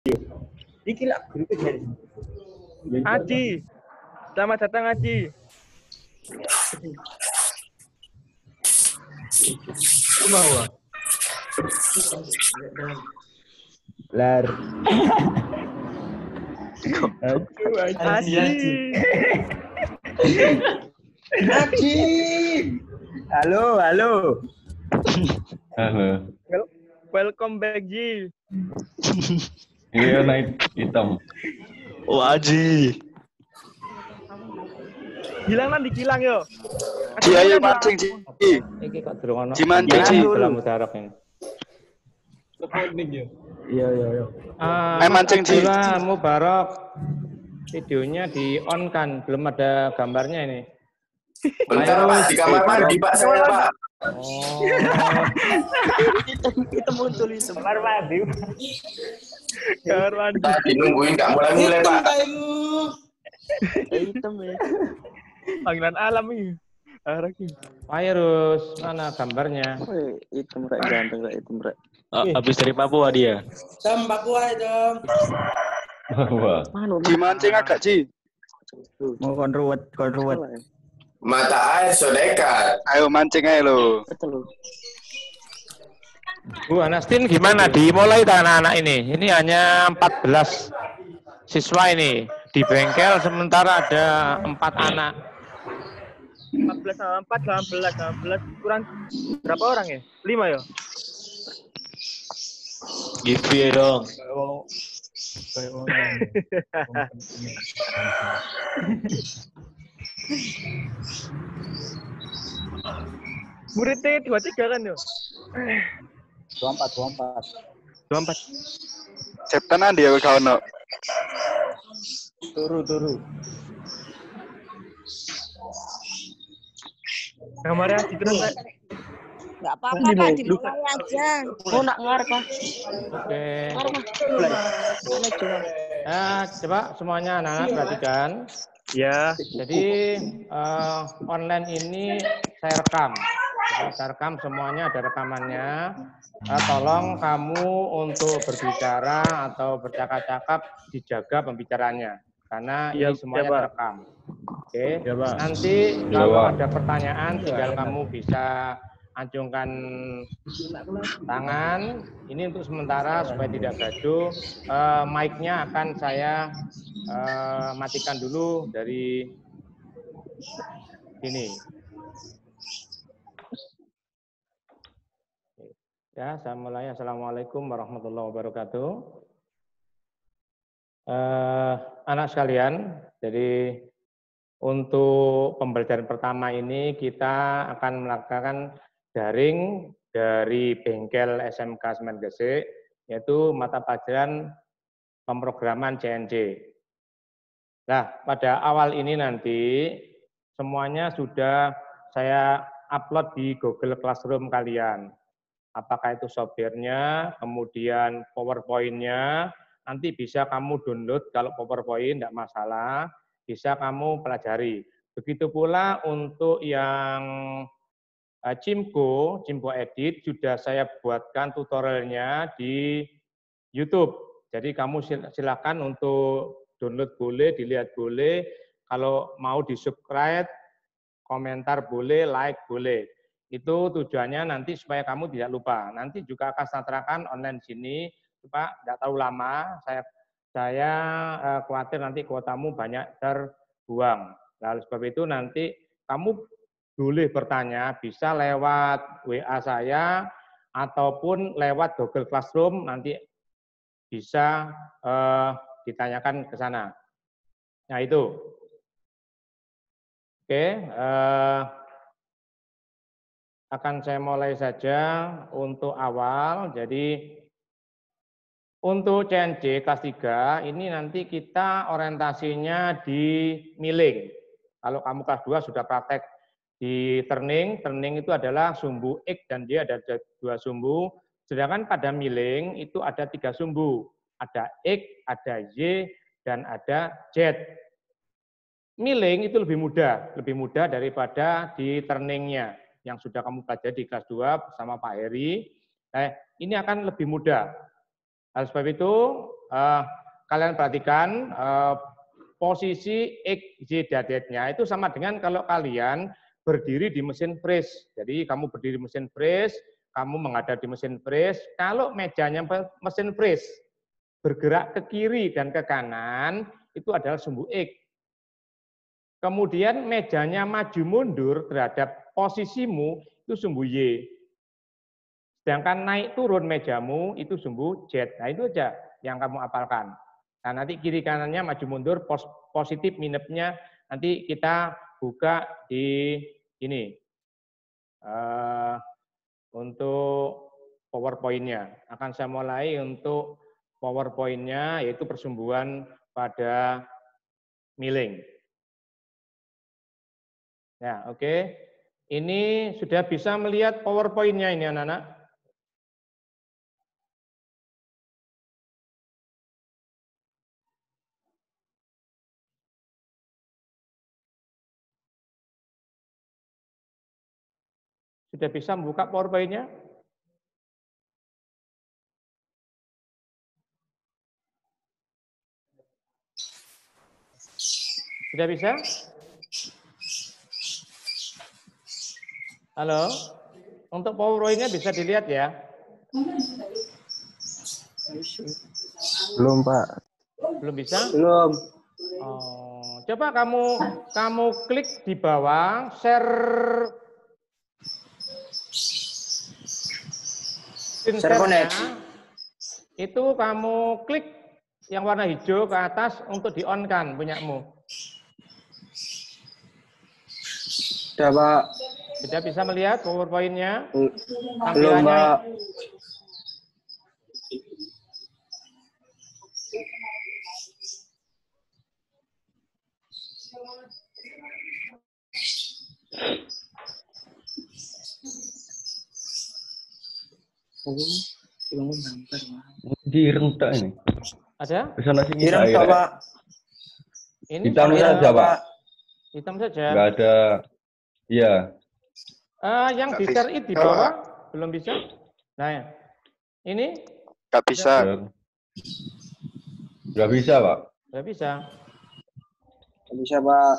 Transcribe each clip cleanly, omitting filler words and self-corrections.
Iki lah grup jadi. Aji. Selamat datang Aji. Kumaha? Lar. Aji. Aji. Halo. Halo. Welcome back Ji. Iya naik hitam. Oh Aji. Hilang nanti hilang yo. Ji ayo mancing Ji. Iki kok durung ono. Ji mancing Ji. Dalam mudarak ini. Iya. Mancing Ji. Mubarak. Videonya di on kan, belum ada gambarnya ini. Bentar Pak, di kamar mandi Pak saya Pak. Oh. Kita muncul itu. Kamar mandi. Tadi nungguin nggak mulai Pak. Hitam ya. Panggilan alam ini. Virus, mana gambarnya? Hitam rek ganteng rek hitam rek. Habis dari Papua dia. Papua itu. Wah. Ji mancing agak Ji. Mau kon ruwet. Mata air so dekat. Ayo mancing aja lo. Bu Anastin gimana? Dimulai anak-anak ini. Ini hanya 14 siswa ini. Di bengkel sementara ada 4 anak. 14 sama 4, 18 kurang berapa orang ya? 5 ya? Give ya dong. Muridnya 23 kan yo? 24. Septanan dia kau no. Turu. Kamarnya Aji terus Rek. Enggak apa-apa Kak, dimulai aja. Mau nak ngar Pak. Oke. Mana Coba semuanya anak-anak perhatikan. Ya. Jadi online ini saya rekam. Jadi, saya rekam semuanya ada rekamannya. Tolong kamu untuk berbicara atau bercakap-cakap dijaga pembicaraannya karena ini semuanya terekam. Oke. Nanti kalau ada pertanyaan tinggal kamu bisa acungkan tangan. Ini untuk sementara supaya tidak gaduh. Mic-nya akan saya matikan dulu dari sini. Ya, saya mulai. Assalamualaikum warahmatullahi wabarakatuh. Anak sekalian, jadi untuk pembelajaran pertama ini kita akan melakukan daring dari bengkel SMK Semen Gresik, yaitu mata pelajaran pemrograman CNC. Nah, pada awal ini nanti semuanya sudah saya upload di Google Classroom kalian. Apakah itu software-nya, kemudian PowerPoint-nya, nanti bisa kamu download kalau PowerPoint, tidak masalah, bisa kamu pelajari. Begitu pula untuk yang Cimco Edit, sudah saya buatkan tutorialnya di YouTube. Jadi kamu silakan untuk download boleh, dilihat boleh, kalau mau di-subscribe, komentar boleh, like boleh. Itu tujuannya nanti supaya kamu tidak lupa. Nanti juga akan saya terangkan online di sini, Pak, tidak terlalu lama. Saya khawatir nanti kuotamu banyak terbuang. Lalu sebab itu nanti kamu boleh bertanya, bisa lewat WA saya ataupun lewat Google Classroom, nanti bisa ditanyakan ke sana. Nah itu. Oke. Akan saya mulai saja untuk awal. Jadi untuk CNC kelas 3 ini nanti kita orientasinya di milling. Kalau kamu kelas 2 sudah praktek di turning itu adalah sumbu X dan Y ada 2 sumbu. Sedangkan pada milling itu ada 3 sumbu. Ada X, ada Y, dan ada Z. Milling itu lebih mudah daripada di turningnya yang sudah kamu pelajari di kelas 2 bersama Pak Heri. Ini akan lebih mudah. Oleh sebab itu, kalian perhatikan posisi X, Y, dan Z-nya itu sama dengan kalau kalian berdiri di mesin press. Jadi kamu berdiri di mesin press, kamu menghadap di mesin press. Kalau mejanya mesin press bergerak ke kiri dan ke kanan, itu adalah sumbu X. Kemudian mejanya maju mundur terhadap posisimu, itu sumbu Y. Sedangkan naik turun mejamu, itu sumbu Z. Nah itu aja yang kamu hafalkan. Nah nanti kiri kanannya maju mundur, positif minusnya nanti kita buka di ini. Untuk PowerPoint-nya. Akan saya mulai untuk PowerPoint-nya, yaitu persumbuhan pada milling. Ya, oke. Ini sudah bisa melihat PowerPoint-nya ini anak-anak. Sudah bisa membuka PowerPoint-nya? Sudah bisa? Halo? Untuk PowerPoint-nya bisa dilihat ya? Belum, Pak. Belum bisa? Belum. Oh, coba kamu klik di bawah share share-nya. Itu kamu klik yang warna hijau ke atas untuk di-on-kan punyamu. Sudah, Pak. Sudah bisa melihat PowerPoint-nya? Belum, Pak. Direntak ini. Ada? Kesana sini Direntak, Pak. Ini hitam saja, Pak. Hitam saja. Enggak ada. Iya. Yang di share it di bawah belum bisa. Nah, ya. Ini Nggak bisa. Nggak bisa, Pak. nggak bisa. Nggak bisa, Pak.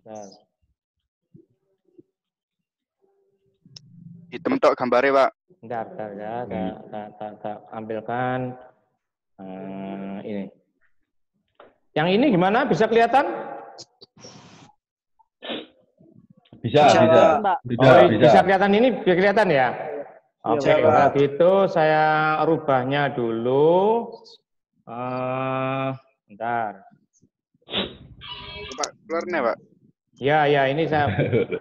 Nah. Hitam tok gambarnya, Pak. Bentar ya, tak ambilkan ini. Yang ini gimana? Bisa kelihatan? Bisa. Bisa kelihatan ini, bisa kelihatan ya? Oke, kalau gitu saya rubahnya dulu. Bentar. Pak, keluarnya, Pak. Ya, ini saya.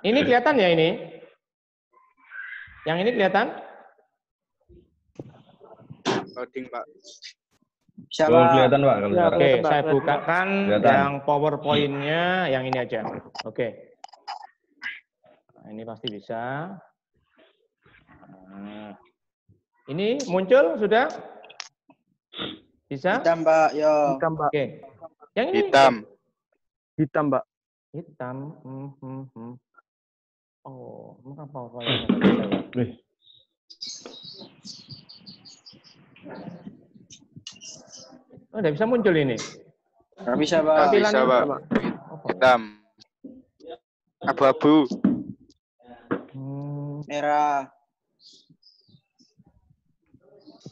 Ini kelihatan ya ini? Yang ini kelihatan? Loading, Pak. Bisa, Belum Pak. kelihatan, Pak. Kalau sekarang. Oke, saya bukakan Kelihatan. yang PowerPoint-nya yang ini aja. Oke. Nah, ini pasti bisa. Nah, ini muncul sudah? Bisa? Hitam, Pak. Yo. Hitam, Pak. Oke. Yang ini? Hitam. Hitam, Pak. Hitam. Oh, maka PowerPoint-nya nggak bisa ya? Oh, nggak bisa muncul ini. Nggak bisa, Pak. Nggak bisa, Pak. Hitam. Abu-abu. Merah.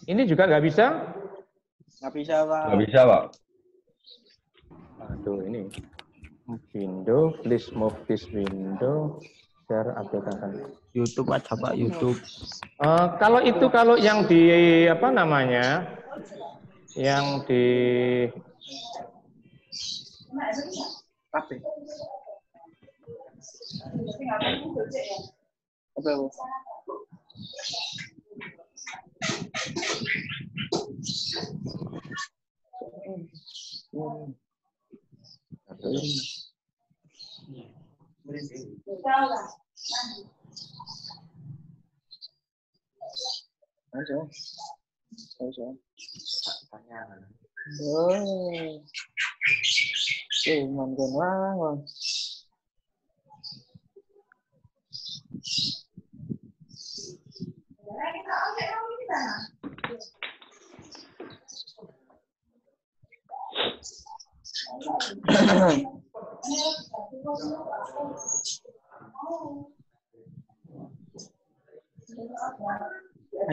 Ini juga nggak bisa? Nggak bisa, Pak. Nggak bisa, Pak. Aduh, ini. Window, please move this window. Share aplikasi. YouTube aja, Pak. YouTube. Kalau yang di apa namanya? Yang di Apa? Apa?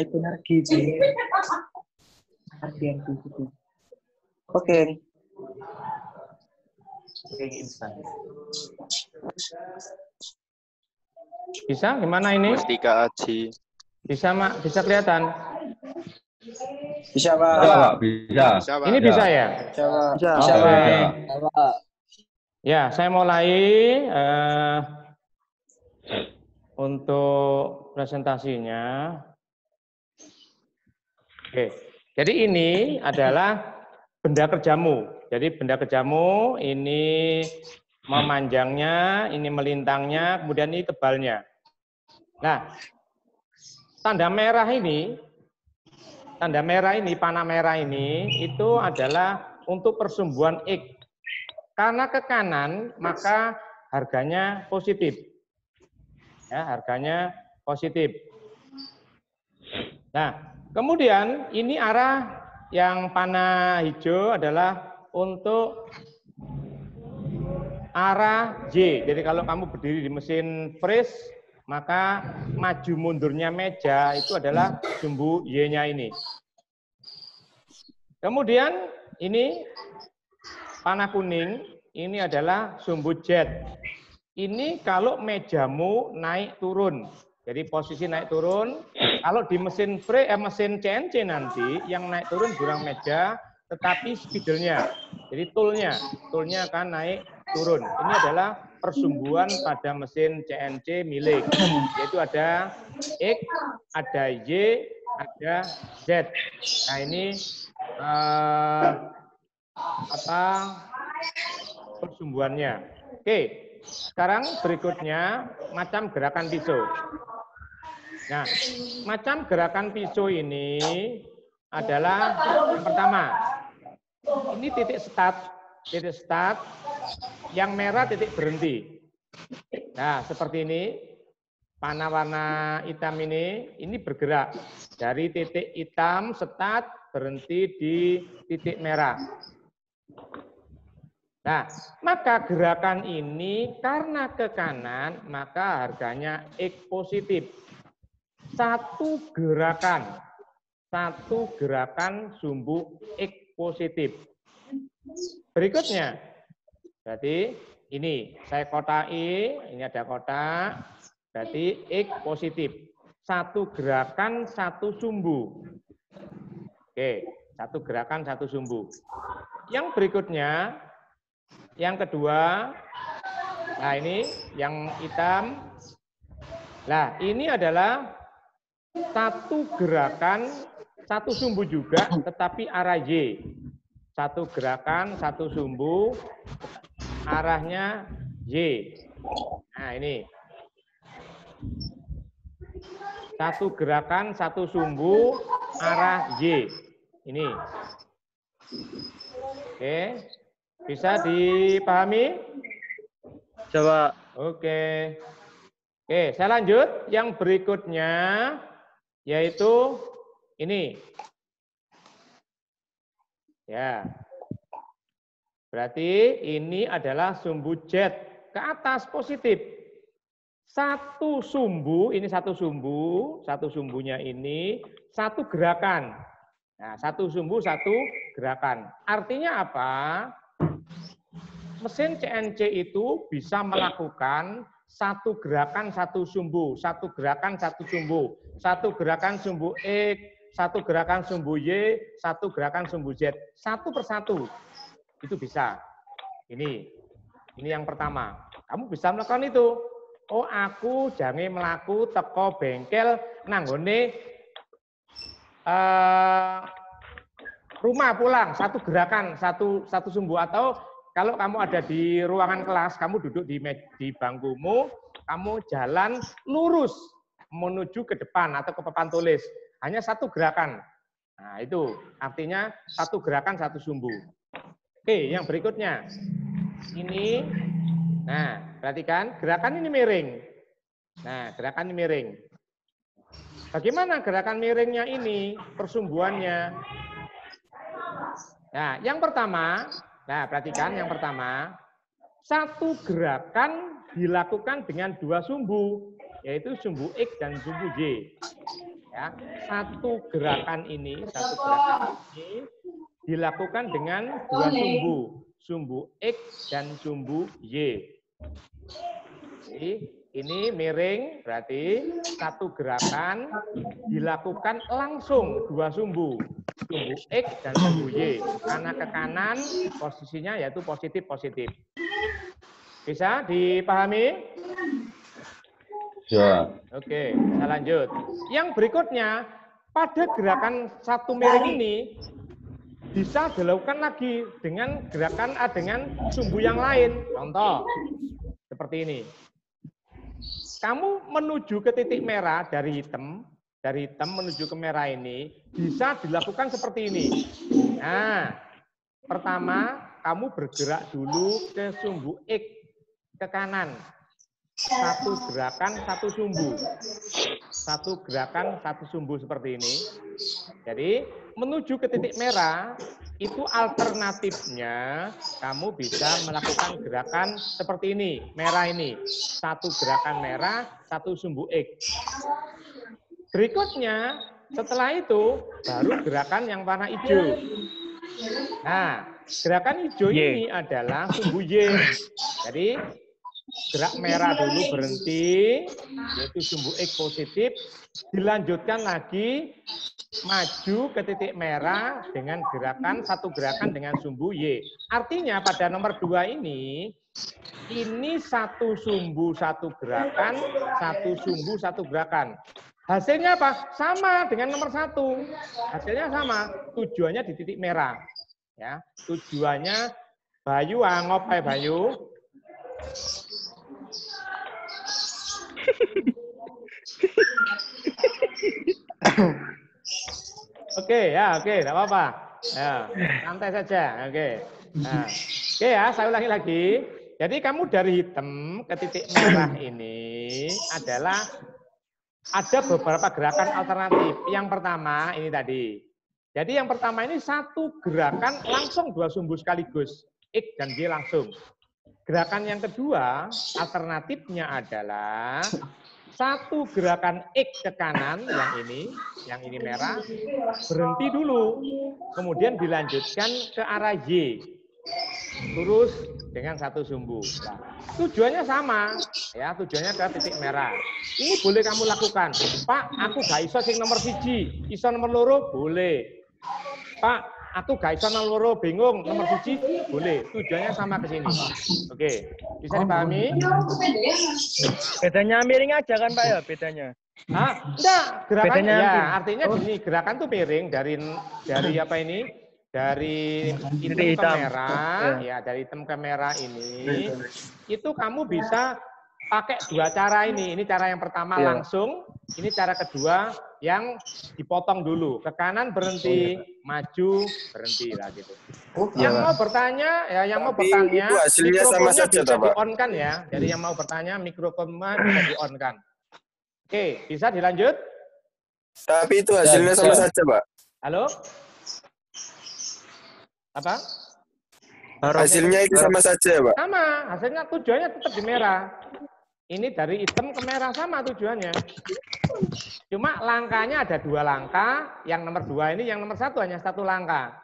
Itu energi sih. Oke. Bisa gimana ini? Mustika Aji. Bisa Mak? Bisa kelihatan? Bisa, Pak. Bisa, Pak. Bisa. Ini bisa ya? Bisa, Pak. Bisa. Bisa, Oke. Pak. Ya, saya mulai untuk presentasinya. Oke, jadi ini adalah benda kerjamu. Jadi benda kerjamu ini memanjangnya, ini melintangnya, kemudian ini tebalnya. Nah, tanda merah ini, panah merah ini, itu adalah untuk persumbuhan X. Karena ke kanan, maka harganya positif. Ya, harganya positif. Nah, kemudian ini arah yang panah hijau adalah untuk arah J. Jadi kalau kamu berdiri di mesin press, maka maju mundurnya meja itu adalah sumbu Y-nya ini. Kemudian ini panah kuning, ini adalah sumbu Z. Ini kalau mejamu naik turun. Jadi posisi naik turun. Kalau di mesin mesin CNC nanti yang naik turun bukan meja, tetapi spidolnya. Jadi toolnya akan naik turun. Ini adalah persumbuhan pada mesin CNC milik. Yaitu ada X, ada Y, ada Z. Nah ini persumbuhannya. Oke. Sekarang berikutnya macam gerakan pisau. Nah, macam gerakan pisau ini adalah yang pertama. Ini titik start, yang merah titik berhenti. Nah, seperti ini. Panah warna hitam ini bergerak dari titik hitam start berhenti di titik merah. Nah, maka gerakan ini karena ke kanan, maka harganya X positif. Satu gerakan sumbu X positif. Berikutnya, berarti ini saya kotai, ini ada kotak, berarti X positif. Satu gerakan, satu sumbu. Oke, satu gerakan, satu sumbu. Yang berikutnya, yang kedua, nah ini yang hitam. Nah ini adalah satu gerakan, satu sumbu juga, tetapi arah Y. Satu gerakan, satu sumbu, arahnya Y. Nah ini. Satu gerakan, satu sumbu, arah Y. Ini. Oke. Bisa dipahami? Coba. Oke. Oke, saya lanjut. Yang berikutnya yaitu ini. Ya. Berarti ini adalah sumbu Z ke atas positif. Satu sumbu, ini satu sumbu, satu sumbunya ini satu gerakan. Nah, satu sumbu, satu gerakan. Artinya apa? Mesin CNC itu bisa melakukan satu gerakan, satu sumbu, satu gerakan, satu sumbu, satu gerakan sumbu X, satu gerakan sumbu Y, satu gerakan sumbu Z, satu persatu. Itu bisa. Ini yang pertama. Kamu bisa melakukan itu. Oh, aku jange melaku teko bengkel nanggone rumah pulang, satu gerakan, satu sumbu. Atau kalau kamu ada di ruangan kelas, kamu duduk di bangkumu, kamu jalan lurus menuju ke depan atau ke papan tulis. Hanya satu gerakan. Nah, itu artinya satu gerakan, satu sumbu. Oke, yang berikutnya. Ini, nah, perhatikan, gerakan ini miring. Nah, gerakan ini miring. Bagaimana gerakan miringnya ini, persumbuhannya? Nah, yang pertama, nah perhatikan yang pertama, Satu gerakan dilakukan dengan dua sumbu, yaitu sumbu X dan sumbu Y. Ya, satu gerakan ini dilakukan dengan dua sumbu X dan sumbu Y. Jadi, ini miring, berarti satu gerakan dilakukan langsung dua sumbu X dan sumbu Y. Kanan ke kanan, posisinya yaitu positif-positif. Bisa dipahami? Ya. Oke, kita lanjut. Yang berikutnya, pada gerakan satu miring ini bisa dilakukan lagi dengan gerakan dengan sumbu yang lain. Contoh, seperti ini. Kamu menuju ke titik merah dari hitam menuju ke merah ini bisa dilakukan seperti ini. Nah, pertama kamu bergerak dulu ke sumbu X ke kanan. Satu gerakan, satu sumbu. Satu gerakan, satu sumbu seperti ini. Jadi, menuju ke titik merah, itu alternatifnya kamu bisa melakukan gerakan seperti ini, merah ini. Satu gerakan merah, satu sumbu X. Berikutnya, setelah itu, baru gerakan yang warna hijau. Nah, gerakan hijau ini adalah sumbu Y. Jadi, gerak merah dulu berhenti, yaitu sumbu X positif, dilanjutkan lagi maju ke titik merah dengan satu gerakan dengan sumbu Y. Artinya pada nomor 2 ini satu sumbu satu gerakan, satu sumbu satu gerakan. Hasilnya apa? Sama dengan nomor 1. Hasilnya sama, tujuannya di titik merah. Ya, tujuannya Bayu ngopai Bayu. Oke, tidak apa-apa. Ya, santai saja. Oke. Nah, oke ya, saya ulangi lagi. Jadi kamu dari hitam ke titik merah ini adalah ada beberapa gerakan alternatif. Yang pertama ini tadi. Jadi yang pertama ini satu gerakan langsung dua sumbu sekaligus, X dan Y langsung. Gerakan yang kedua, alternatifnya adalah satu gerakan X ke kanan, yang ini merah, berhenti dulu, kemudian dilanjutkan ke arah Y, terus dengan satu sumbu. Nah, tujuannya sama, ya, tujuannya ke titik merah. Ini boleh kamu lakukan. Pak, aku gak iso sing nomor 1, iso nomor loro, boleh. Pak, aku gak iso nomor loro, bingung, nomor 1, boleh. Tujuannya sama ke sini. Oke, bisa dipahami? Bedanya miring aja kan Pak ya, bedanya? Enggak, gerakannya ya, miring. artinya gini, gerakan tuh miring dari apa ini? Dari hitam ke merah, ya dari hitam ke merah ini, itu kamu bisa pakai dua cara ini. Ini cara yang pertama langsung, ini cara kedua yang dipotong dulu. Ke kanan berhenti, maju berhenti lah gitu. Yang mau bertanya, Itu hasilnya sama mikrofonnya saja, bisa Pak. di-on kan ya. Jadi yang mau bertanya mikrofonnya bisa di-on kan. Oke, bisa dilanjut? Tapi itu hasilnya sama saja, Pak. Halo? Apa? Hasilnya itu sama saja, Pak. Sama, hasilnya tujuannya tetap di merah. Ini dari hitam ke merah sama tujuannya. Cuma langkahnya ada 2 langkah, yang nomor 2 ini, yang nomor 1 hanya 1 langkah.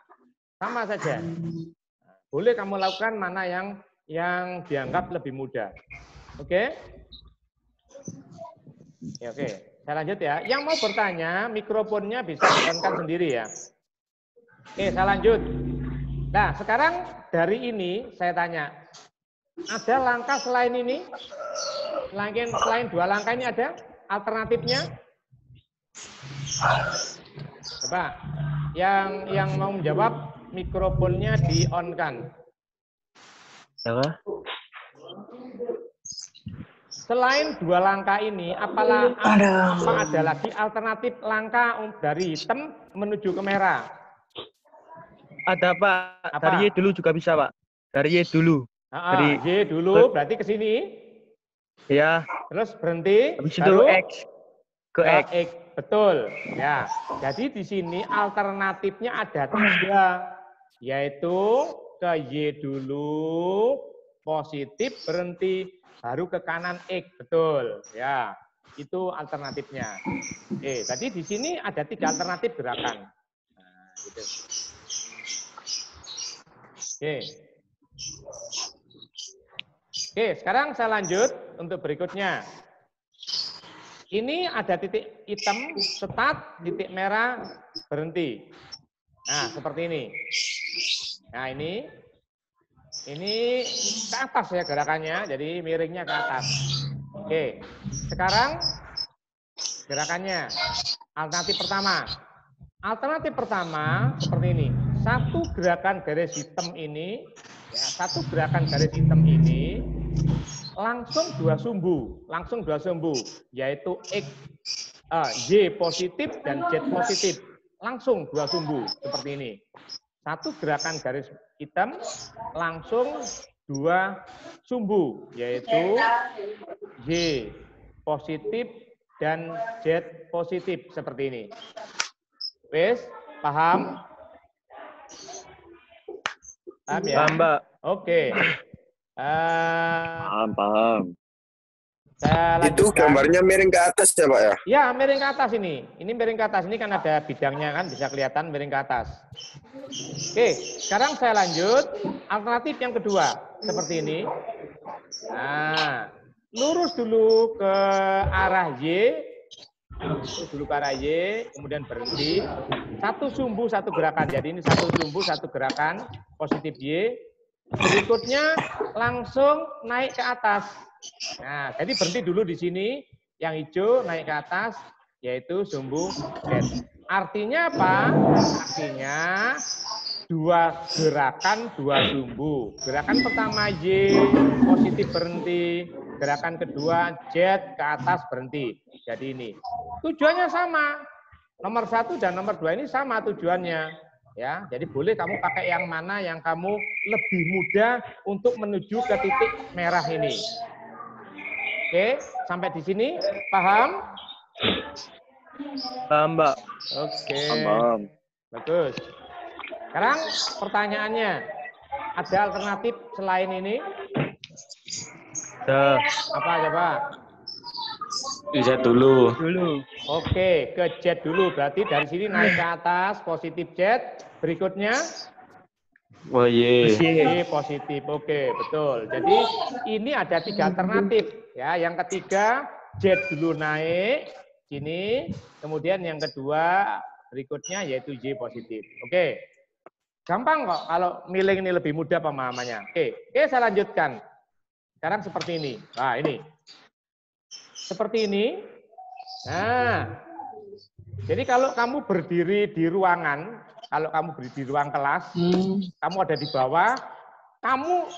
Sama saja. Boleh kamu lakukan mana yang dianggap lebih mudah. Oke? Ya, oke. Saya lanjut ya. Yang mau bertanya, mikrofonnya bisa di-on-kan sendiri ya. Oke, saya lanjut. Nah, sekarang dari ini saya tanya, ada langkah selain ini? Selain 2 langkah ini ada alternatifnya? Coba, yang mau menjawab mikrofonnya di-on-kan. Apa? Selain 2 langkah ini, apa ada lagi alternatif langkah dari hitam menuju ke merah? Ada Pak, dari Y dulu juga bisa Pak. Dari Y dulu. Dari Y dulu, berarti ke sini. Ya. Terus berhenti. Habis itu X. Ke X. X. Betul. Ya. Jadi di sini alternatifnya ada 3. Yaitu ke Y dulu, positif, berhenti, baru ke kanan X, betul. Ya, itu alternatifnya. Oke, tadi di sini ada 3 alternatif gerakan. Nah, gitu. Oke. Oke, sekarang saya lanjut untuk berikutnya. Ini ada titik hitam, start, titik merah, berhenti. Nah, seperti ini. Nah, ini ke atas ya gerakannya, jadi miringnya ke atas. Oke, sekarang gerakannya. Alternatif pertama. Alternatif pertama seperti ini. Satu gerakan garis hitam ini, ya, satu gerakan garis hitam ini langsung 2 sumbu, yaitu Y positif dan Z positif. Langsung 2 sumbu seperti ini. Satu gerakan garis hitam langsung 2 sumbu, yaitu Y positif dan Z positif seperti ini. Wes, paham? Paham ya? Paham, Mbak. Oke. Paham. Itu gambarnya miring ke atas ya Pak ya? Ya, miring ke atas ini. Ini miring ke atas. Ini kan ada bidangnya kan, bisa kelihatan miring ke atas. Oke, sekarang saya lanjut. Alternatif yang kedua, seperti ini. Nah, lurus dulu ke arah Y. Lurus dulu ke arah Y, kemudian berhenti. Satu sumbu, satu gerakan. Jadi ini satu sumbu, satu gerakan. Positif Y. Berikutnya langsung naik ke atas. Nah, jadi berhenti dulu di sini, yang hijau naik ke atas, yaitu sumbu Z. Artinya apa? Artinya 2 gerakan, 2 sumbu. Gerakan pertama Y, positif berhenti. Gerakan kedua Z ke atas berhenti. Jadi ini. Tujuannya sama. Nomor 1 dan nomor 2 ini sama tujuannya. Ya, jadi boleh kamu pakai yang mana yang kamu lebih mudah untuk menuju ke titik merah ini. Oke, sampai di sini paham? Paham, Mbak. Oke. Paham. Bagus. Sekarang pertanyaannya, ada alternatif selain ini? Apa coba? Z dulu. Oke, ke Z dulu. Berarti dari sini naik ke atas, positif Z. Berikutnya? Oh, Y. Y positif. Oke, betul. Jadi ini ada 3 alternatif. Ya, yang ketiga Z dulu naik sini, kemudian yang kedua berikutnya yaitu Y positif. Oke. Gampang kok kalau miling ini lebih mudah pemahamannya. Oke, saya lanjutkan. Sekarang seperti ini. Nah, ini. Seperti ini. Nah, jadi kalau kamu berdiri di ruangan, kalau kamu berdiri di ruang kelas, kamu ada di bawah, kamu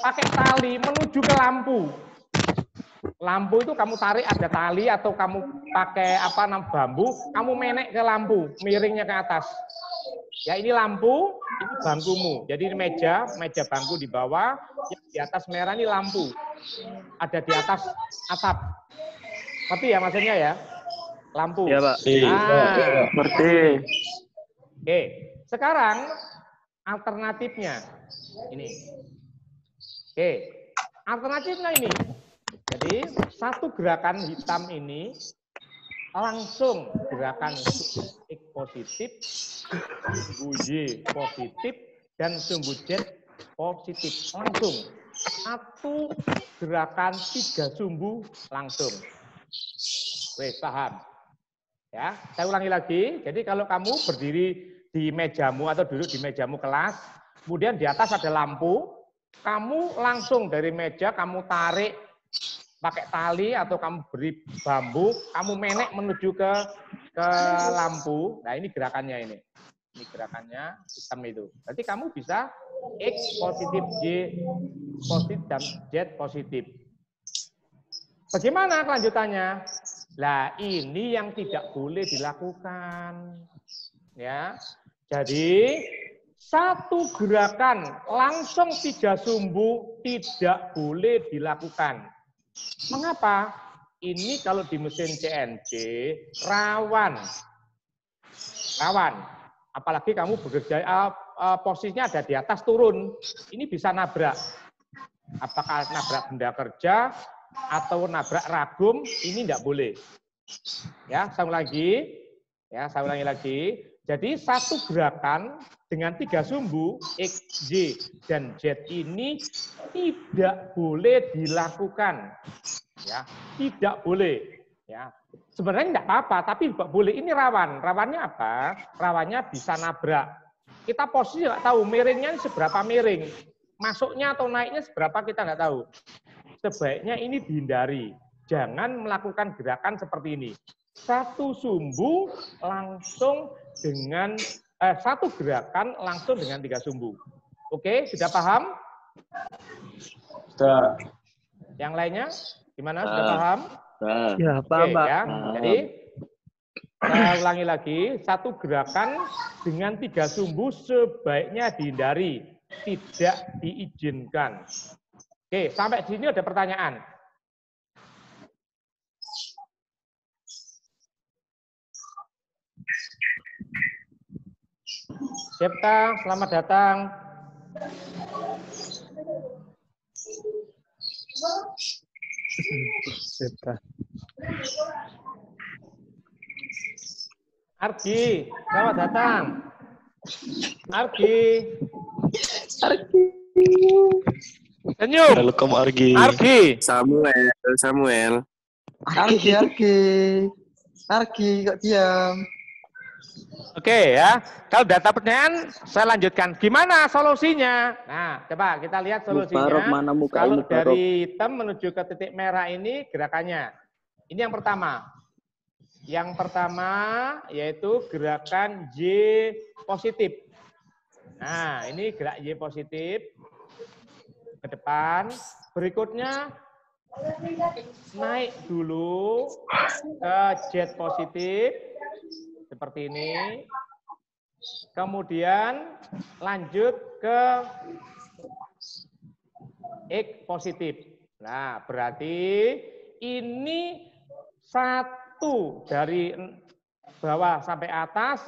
pakai tali menuju ke lampu. Lampu itu kamu tarik ada tali atau kamu pakai bambu, kamu menek ke lampu, miringnya ke atas. Ya ini lampu, ini bangkumu. Jadi ini meja bangku di bawah, yang di atas merah ini lampu. Ada di atas atap. Tapi ya maksudnya ya, lampu. Iya, Pak. Ngerti. Oke, sekarang alternatifnya ini. Oke, alternatifnya ini. Jadi satu gerakan hitam ini langsung gerakan X positif, sumbu Y positif, dan sumbu Z positif. Langsung. Satu gerakan 3 sumbu langsung. Wes, paham? Ya, saya ulangi lagi. Jadi kalau kamu berdiri di mejamu atau duduk di mejamu kelas, kemudian di atas ada lampu, kamu langsung dari meja kamu tarik pakai tali atau kamu beri bambu, kamu menek menuju ke lampu. Nah, ini gerakannya ini. Ini gerakannya hitam itu. Berarti kamu bisa X positif, Y positif, dan Z positif. Bagaimana kelanjutannya? Nah, ini yang tidak boleh dilakukan. Ya. Jadi, satu gerakan langsung 3 sumbu tidak boleh dilakukan. Mengapa? Ini kalau di mesin CNC rawan. Apalagi kamu bekerja posisinya ada di atas turun. Ini bisa nabrak. Apakah nabrak benda kerja atau nabrak ragum, ini tidak boleh. Ya, saya ulangi. Ya, saya ulangi lagi. Jadi satu gerakan dengan 3 sumbu X, Y, dan Z ini tidak boleh dilakukan. Ya, tidak boleh. Ya, sebenarnya tidak apa-apa, tapi boleh. Ini rawan. Rawannya apa? Rawannya bisa nabrak. Kita posisi nggak tahu miringnya seberapa miring, masuknya atau naiknya seberapa kita nggak tahu. Sebaiknya ini dihindari. Jangan melakukan gerakan seperti ini. Satu sumbu langsung dengan satu gerakan langsung dengan 3 sumbu. Oke, sudah paham? Sudah. Yang lainnya gimana? Sudah paham? Ya, paham, Oke, Pak. ya. Jadi saya ulangi lagi, satu gerakan dengan 3 sumbu sebaiknya dihindari, tidak diizinkan. Oke, sampai di sini ada pertanyaan. Septa, selamat datang. Septa. Argi, selamat datang. Argi. Senyum. Halo, kamu Argi. Argi. Samuel. Argi, kok diam? Oke ya, kalau data pertanyaan saya lanjutkan. Gimana solusinya? Nah, coba kita lihat solusinya. Kalau dari hitam menuju ke titik merah ini gerakannya. Ini yang pertama. Yang pertama yaitu gerakan Y positif. Nah, ini gerak Y positif ke depan. Berikutnya naik dulu ke Z positif. Seperti ini. Kemudian lanjut ke X positif. Nah, berarti ini satu dari bawah sampai atas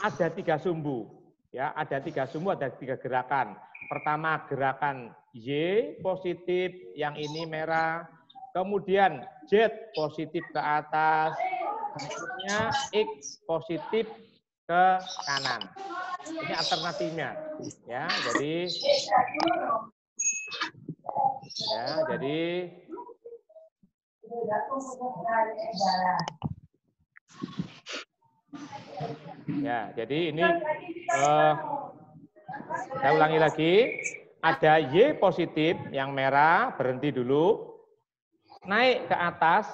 ada 3 sumbu. Ya, ada 3 sumbu, ada 3 gerakan. Pertama gerakan Y positif, yang ini merah. Kemudian Z positif ke atas. Berikutnya X positif ke kanan. Ini alternatifnya, ya. Jadi ini saya ulangi lagi. Ada Y positif yang merah, berhenti dulu. Naik ke atas.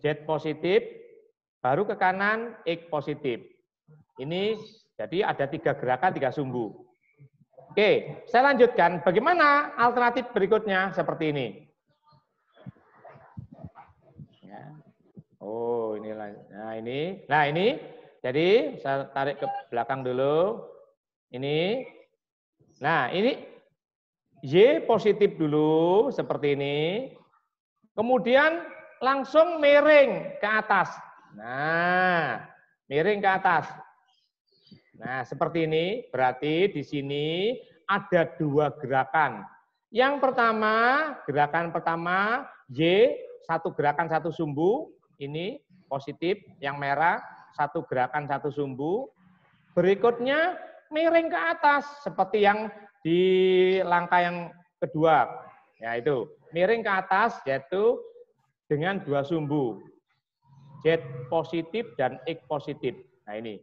Z positif, baru ke kanan X positif. Ini jadi ada 3 gerakan, 3 sumbu. Oke, saya lanjutkan. Bagaimana alternatif berikutnya seperti ini? Ya. Oh, inilah. Nah ini. Jadi saya tarik ke belakang dulu. Ini. Nah ini Y positif dulu seperti ini. Kemudian langsung miring ke atas. Nah, miring ke atas. Nah, seperti ini. Berarti di sini ada 2 gerakan. Yang pertama, gerakan pertama Y, satu gerakan 1 sumbu. Ini positif, yang merah, 1 gerakan 1 sumbu. Berikutnya miring ke atas seperti yang di langkah yang kedua. Yaitu miring ke atas, yaitu dengan 2 sumbu, Z positif dan X positif. Nah ini,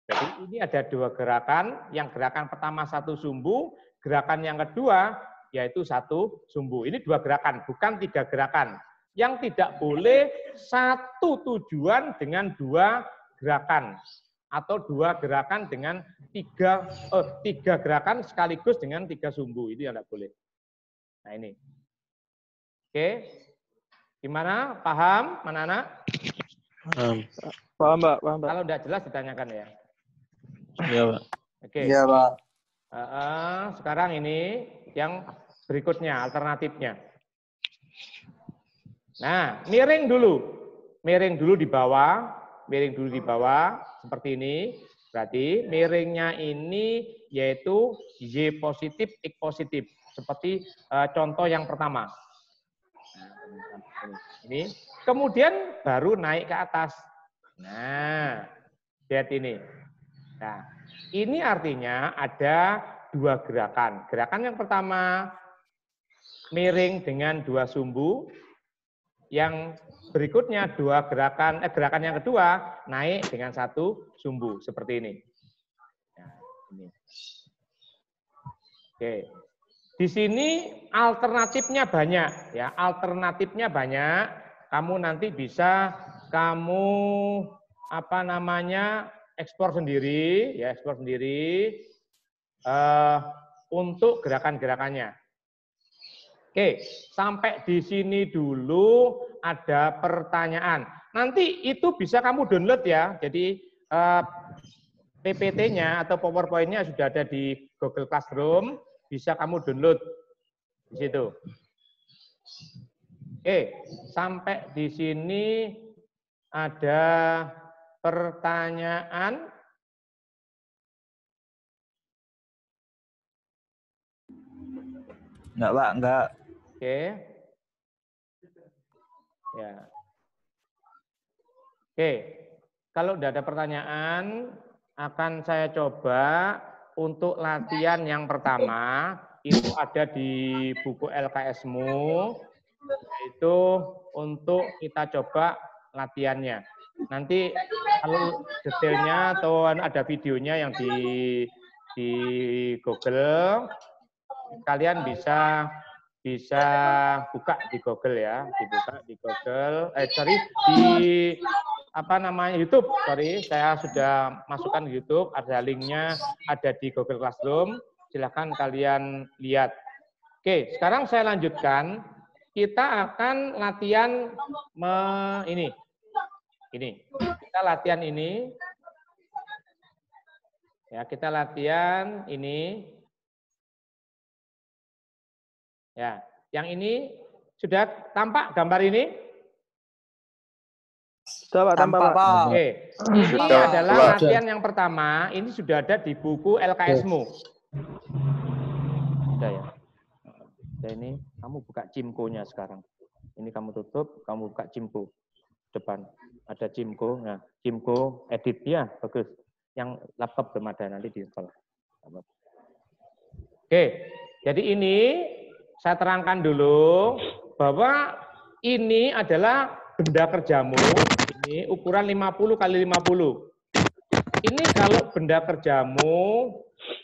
jadi ini ada 2 gerakan. Yang gerakan pertama 1 sumbu, gerakan yang kedua yaitu 1 sumbu. Ini 2 gerakan, bukan 3 gerakan. Yang tidak boleh satu tujuan dengan 2 gerakan atau 2 gerakan dengan 3 gerakan sekaligus dengan 3 sumbu. Ini yang tidak boleh. Nah ini, oke. Gimana? Paham, Manana? Paham, Pak. Paham, Pak. Kalau tidak jelas ditanyakan ya. Iya, Pak. Oke. Iya, Pak. Sekarang ini yang berikutnya, alternatifnya. Nah, miring dulu. Miring dulu di bawah. Miring dulu di bawah, seperti ini. Berarti miringnya ini yaitu Y positif, X positif. seperti contoh yang pertama. Ini. Kemudian baru naik ke atas. Nah, lihat ini. Nah, ini artinya ada dua gerakan. Gerakan yang pertama, miring dengan dua sumbu. Yang berikutnya gerakan yang kedua, naik dengan satu sumbu. Seperti ini. Nah, ini. Oke. Di sini alternatifnya banyak. Ya, alternatifnya banyak. Kamu nanti bisa ekspor sendiri, ya ekspor sendiri untuk gerakan-gerakannya. Oke, sampai di sini dulu ada pertanyaan. Nanti itu bisa kamu download ya. Jadi PPT-nya atau PowerPoint-nya sudah ada di Google Classroom, bisa kamu download di situ. Oke, sampai di sini ada pertanyaan. Enggak, Pak, enggak. Oke. Ya. Oke, kalau udah ada pertanyaan, akan saya coba untuk latihan yang pertama, itu ada di buku LKS-mu, yaitu untuk kita coba latihannya. Nanti kalau detailnya atau ada videonya yang di Google, kalian bisa buka di Google ya, dibuka di Google, YouTube. Sorry, saya sudah masukkan di YouTube, ada linknya, ada di Google Classroom. Silahkan kalian lihat. Oke, sekarang saya lanjutkan. Kita akan latihan ini. Kita latihan ini. Ya, kita latihan ini. Ya, yang ini sudah tampak gambar ini? Sudah, Pak, tampak, Pak. Oke. Ini adalah latihan yang pertama. Ini sudah ada di buku LKS-mu. Sudah ya. Nah, ini kamu buka Cimco-nya sekarang. Ini kamu tutup, kamu buka Cimco depan. Ada Cimco. Nah, Cimco edit ya, bagus. Yang laptop belum ada, nanti diinstal. Oke, jadi ini saya terangkan dulu bahwa ini adalah benda kerjamu. Ini ukuran 50 kali 50. Ini kalau benda kerjamu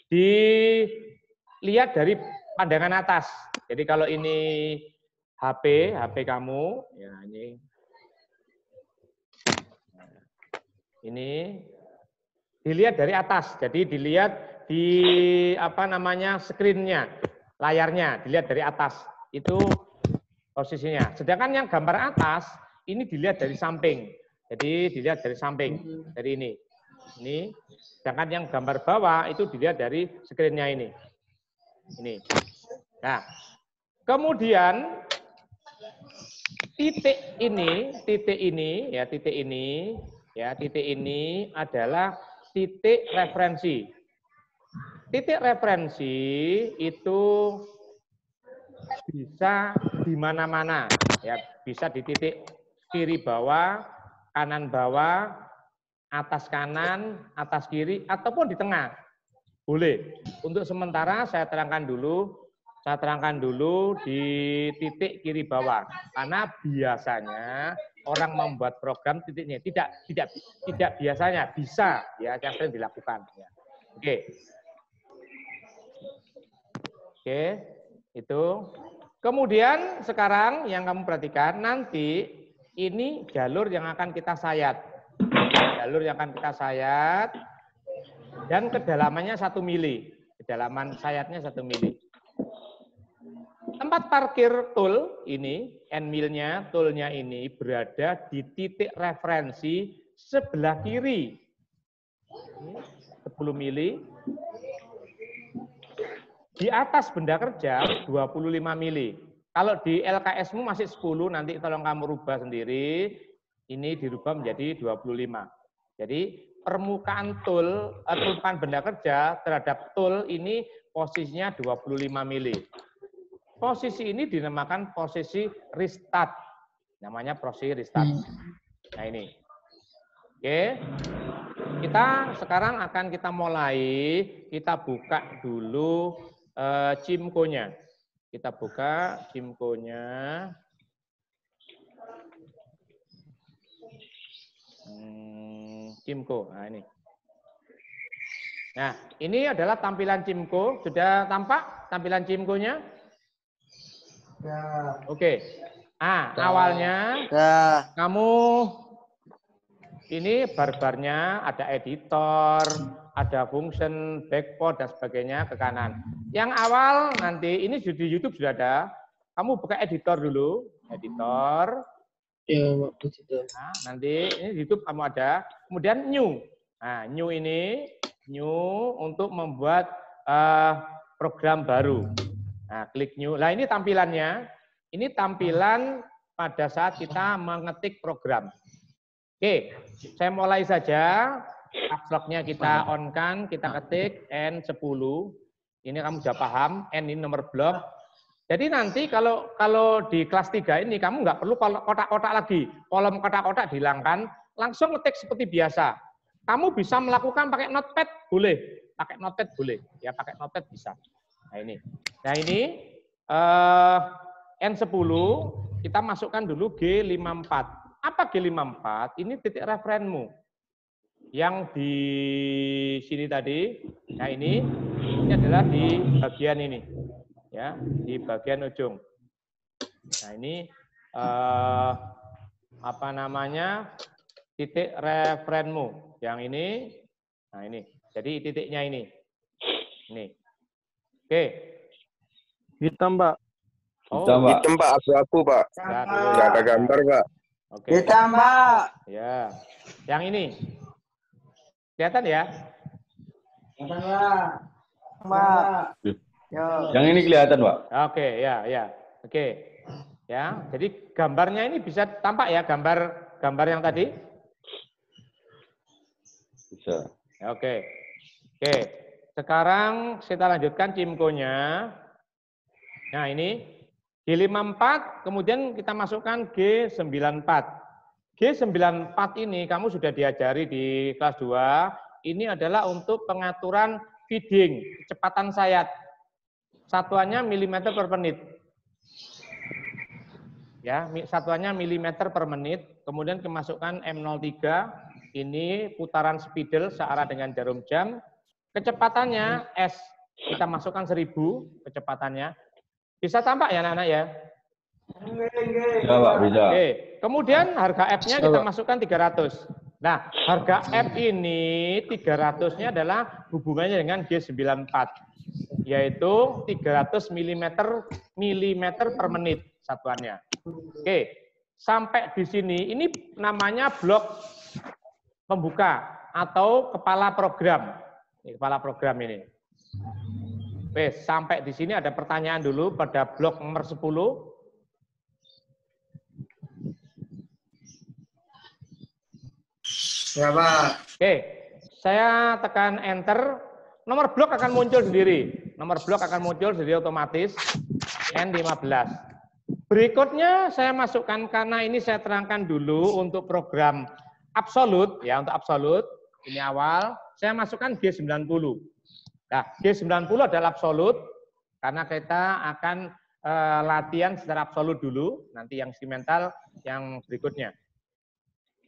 dilihat dari pandangan atas. Jadi kalau ini HP kamu, ya ini dilihat dari atas. Jadi dilihat di screen-nya, layarnya dilihat dari atas. Itu posisinya. Sedangkan yang gambar atas ini dilihat dari samping. Jadi dilihat dari samping, dari ini. Ini. Sedangkan yang gambar bawah itu dilihat dari screen-nya ini. Ini. Nah, kemudian titik ini adalah titik referensi. Titik referensi itu bisa di mana-mana, ya, bisa di titik kiri bawah, kanan bawah, atas kanan, atas kiri, ataupun di tengah. Boleh. Untuk sementara saya terangkan dulu di titik kiri bawah. Karena biasanya orang membuat program titiknya tidak biasanya bisa ya yang sering dilakukan. Ya. Oke, itu. Kemudian sekarang yang kamu perhatikan nanti ini jalur yang akan kita sayat. Jalur yang akan kita sayat dan kedalamannya 1 mili. Kedalaman sayatnya 1 mili. Tempat parkir tool ini, end-mill-nya, tool-nya ini berada di titik referensi sebelah kiri. 10 mili. Di atas benda kerja 25 mili. Kalau di LKS-mu masih 10, nanti tolong kamu rubah sendiri. Ini dirubah menjadi 25. Jadi permukaan permukaan benda kerja terhadap tool ini posisinya 25 mili. posisi ini dinamakan posisi restart. Namanya posisi restart. Nah ini. Oke. Kita sekarang akan kita mulai, kita buka dulu Cimco-nya. Kita buka Cimco-nya. Cimco. Nah ini. Nah, ini adalah tampilan Cimco. Sudah tampak tampilan Cimco-nya? Ya. Oke. Awalnya kamu ini barbarnya ada editor, ada function, backport, dan sebagainya ke kanan. Yang awal nanti, ini di YouTube sudah ada. Kamu buka editor dulu. Editor. Ya, Nah, nanti ini di YouTube kamu ada. Kemudian new. Nah, new ini untuk membuat program baru. Nah, klik new. Nah, ini tampilannya. Ini tampilan pada saat kita mengetik program. Oke, saya mulai saja. Upload-nya kita on-kan, kita ketik N10. Ini kamu sudah paham, N ini nomor blok. Jadi nanti kalau di kelas 3 ini kamu nggak perlu kotak-kotak lagi. Kolom kotak-kotak dihilangkan, langsung ngetik seperti biasa. Kamu bisa melakukan pakai notepad, boleh. Pakai notepad boleh. Ya, pakai notepad bisa. Nah ini. Nah ini N10 kita masukkan dulu G54. Apa G54? Ini titik referenmu. Yang di sini tadi, nah ini adalah di bagian ini. Ya, di bagian ujung. Nah, ini apa namanya? Titik referenmu. Yang ini. Nah, ini. Jadi titiknya ini. Ini. Oke. Hitam, Pak. Hitam, Pak, abu-abu, Pak. Nggak ada gambar, Pak. Oke. Ditambah. Ya. Yang ini. Kelihatan ya? Yang ini kelihatan, Pak. Oke, ya. Oke. Ya, jadi gambarnya ini bisa tampak ya, gambar yang tadi? Bisa. Oke. Oke. Sekarang kita lanjutkan Cimco-nya. Nah, ini G54, kemudian kita masukkan G94. G94 ini kamu sudah diajari di kelas 2. Ini adalah untuk pengaturan feeding, kecepatan sayat. Satuannya milimeter per menit. Ya, satuannya milimeter per menit. Kemudian kemasukkan M03. Ini putaran spidol searah dengan jarum jam. Kecepatannya S. Kita masukkan 1000 kecepatannya. Bisa tampak ya anak-anak ya? Bisa, Pak, bisa. Oke. Kemudian harga F-nya kita masukkan 300. Nah, harga F ini 300-nya adalah hubungannya dengan G94, yaitu 300 mm per menit satuannya. Oke, sampai di sini ini namanya blok pembuka atau kepala program. Ini kepala program ini. Oke, sampai di sini ada pertanyaan dulu pada blok nomor 10. Ya, Pak. Oke, saya tekan enter, nomor blok akan muncul sendiri. Nomor blok akan muncul sendiri otomatis, N15. Berikutnya saya masukkan, karena ini saya terangkan dulu untuk program absolut, ya untuk absolut, ini awal, saya masukkan G90. Nah, G90 adalah absolut, karena kita akan latihan secara absolut dulu, nanti yang instrumental yang berikutnya.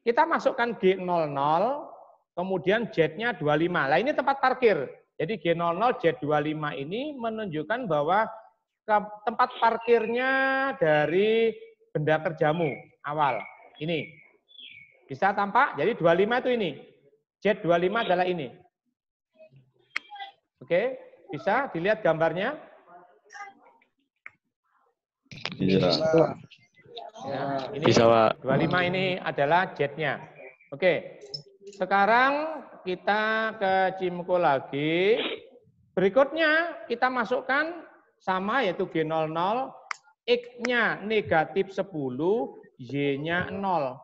Kita masukkan G00, kemudian Z-nya 25. Nah, ini tempat parkir. Jadi G00, Z25 ini menunjukkan bahwa tempat parkirnya dari benda kerjamu awal. Ini. Bisa tampak? Jadi 25 itu ini. Z25 adalah ini. Oke, bisa dilihat gambarnya? Bisa. Ya, ini Bisa, Pak. 25 ini adalah Z-nya. Oke. Sekarang kita ke Cimco lagi. Berikutnya kita masukkan sama yaitu G00, X-nya negatif 10, Y-nya 0.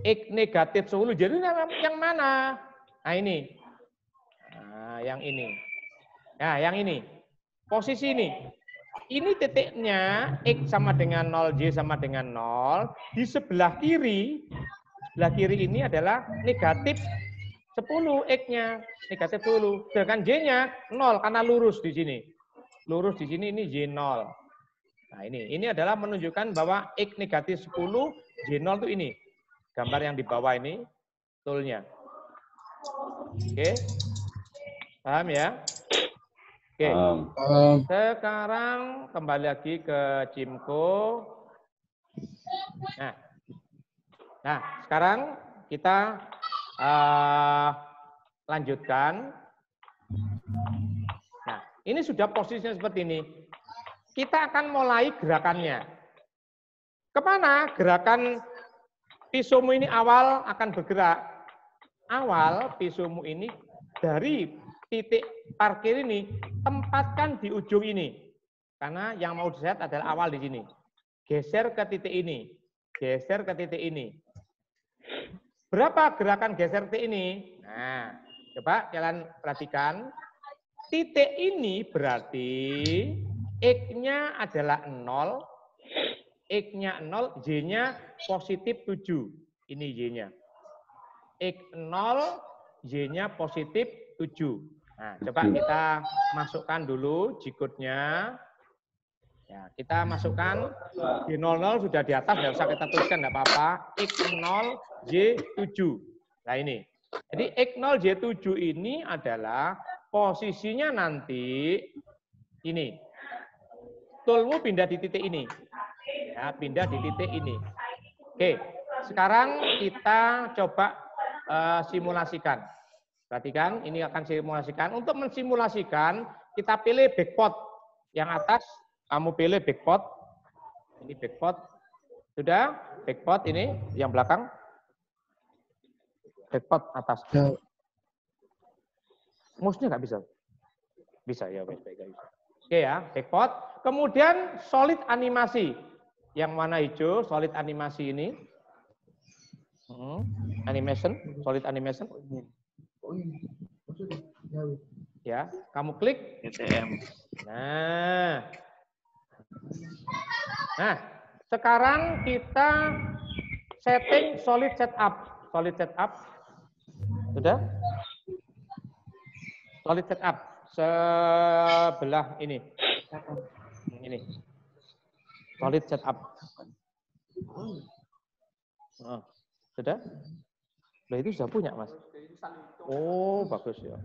X negatif 10, jadi yang mana? Nah ini. Nah, yang ini. Nah, yang ini. posisi ini. Ini titiknya, X sama dengan 0, Y sama dengan 0. Di sebelah kiri ini adalah negatif 10 X-nya, negatif 10. Sedangkan Y-nya 0 karena lurus di sini. Lurus di sini ini Y0. Nah ini adalah menunjukkan bahwa X negatif 10, Y0 itu ini. Gambar yang di bawah ini, toolnya. Oke, paham ya? Oke, sekarang kembali lagi ke Cimko. Nah sekarang kita lanjutkan. Nah, ini sudah posisinya seperti ini. Kita akan mulai gerakannya. Kemana gerakan pisaumu ini awal akan bergerak? Awal pisaumu ini dari titik parkir ini tempatkan di ujung ini. Karena yang mau diset adalah awal di sini. Geser ke titik ini. Geser ke titik ini. Berapa gerakan geser titik ini? Nah, coba kalian perhatikan. Titik ini berarti X-nya adalah 0. X-nya 0, Y-nya positif 7. Ini Y-nya. X0, Y-nya positif 7. Nah, coba kita masukkan dulu G-code-nya. Ya, kita masukkan Y00 sudah di atas, tidak usah kita tuliskan, tidak apa-apa. X0, Y7. Nah ini. Jadi X0, Y7 ini adalah posisinya nanti ini. Toolmu pindah di titik ini. Ya, pindah di titik ini. Oke, sekarang kita coba simulasikan. Perhatikan, ini akan simulasikan. Untuk mensimulasikan, kita pilih backpot. Yang atas, kamu pilih backpot. Ini backpot. Sudah? Backpot ini, yang belakang. Backpot atas. Mouse-nya nggak bisa? Bisa, ya. Baik. Oke ya, backpot. Kemudian solid animasi. Yang warna hijau, solid animasi ini. Animation, solid animation. Ya, kamu klik. Nah, sekarang kita setting solid setup. Solid setup. Sudah? Solid setup sebelah ini. Ini. Solid setup. Oh, sudah? Nah, itu sudah punya, Mas. Oh, bagus ya.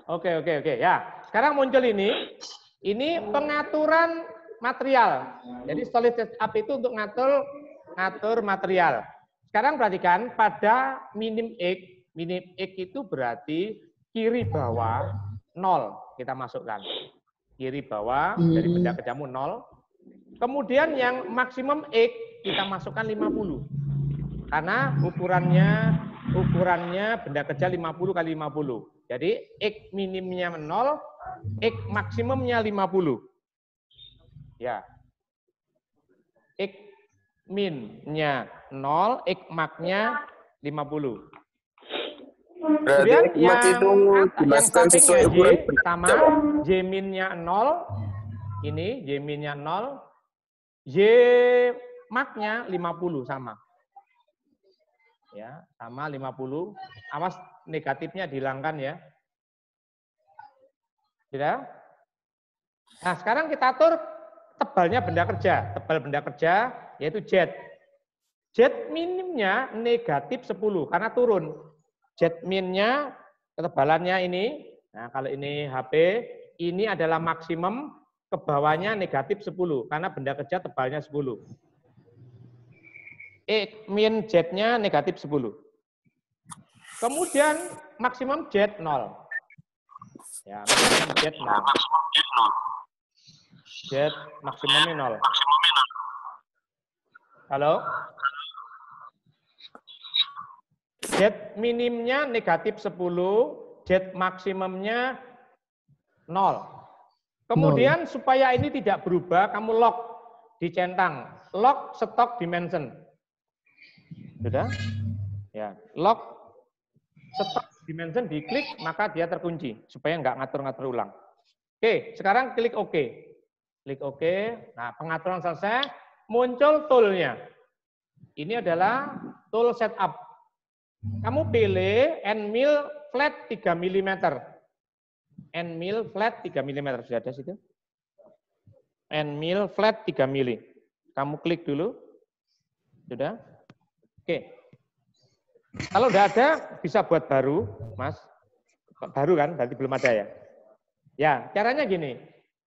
Oke. Ya, sekarang muncul ini. Ini pengaturan material. Jadi solid setup itu untuk ngatur material. Sekarang perhatikan pada minim X. Minim X itu berarti kiri bawah 0 kita masukkan. Kiri bawah dari benda kerjamu 0. Kemudian yang maksimum X kita masukkan 50. Karena ukurannya benda kerja 50 kali 50. Jadi X minimnya 0, X maksimumnya 50. Ya. X minnya 0, X maknya 50. Kemudian yang sampingnya Y sama Y minnya 0. Ini Y minnya 0. Y maknya 50 sama. Ya, sama 50. Awas negatifnya dihilangkan ya. Sudah? Nah, sekarang kita atur tebalnya benda kerja. Tebal benda kerja yaitu Z. Z minimnya negatif 10 karena turun. Z minnya ketebalannya ini. Nah, kalau ini HP, ini adalah maksimum, ke bawahnya negatif 10 karena benda kerja tebalnya 10. Min Z-nya negatif 10. Kemudian maksimum Z 0. Ya, maksimum Z 0. Z maksimumnya 0. Halo? Z minimnya negatif 10, Z maksimumnya 0. Kemudian supaya ini tidak berubah, kamu lock, dicentang. Lock stock dimension. Sudah? Ya, lock stock dimension diklik, maka dia terkunci supaya nggak ngatur-ngatur ulang. Oke, sekarang klik OK. Klik OK. Nah, pengaturan selesai. Muncul toolnya. Ini adalah tool setup. Kamu pilih end mill flat 3 mm. End mill flat 3 mm. Sudah ada situ? End mill flat 3 mm. Kamu klik dulu. Sudah? Oke. Kalau udah ada, bisa buat baru, Mas. Baru kan? Berarti belum ada ya? Ya, caranya gini.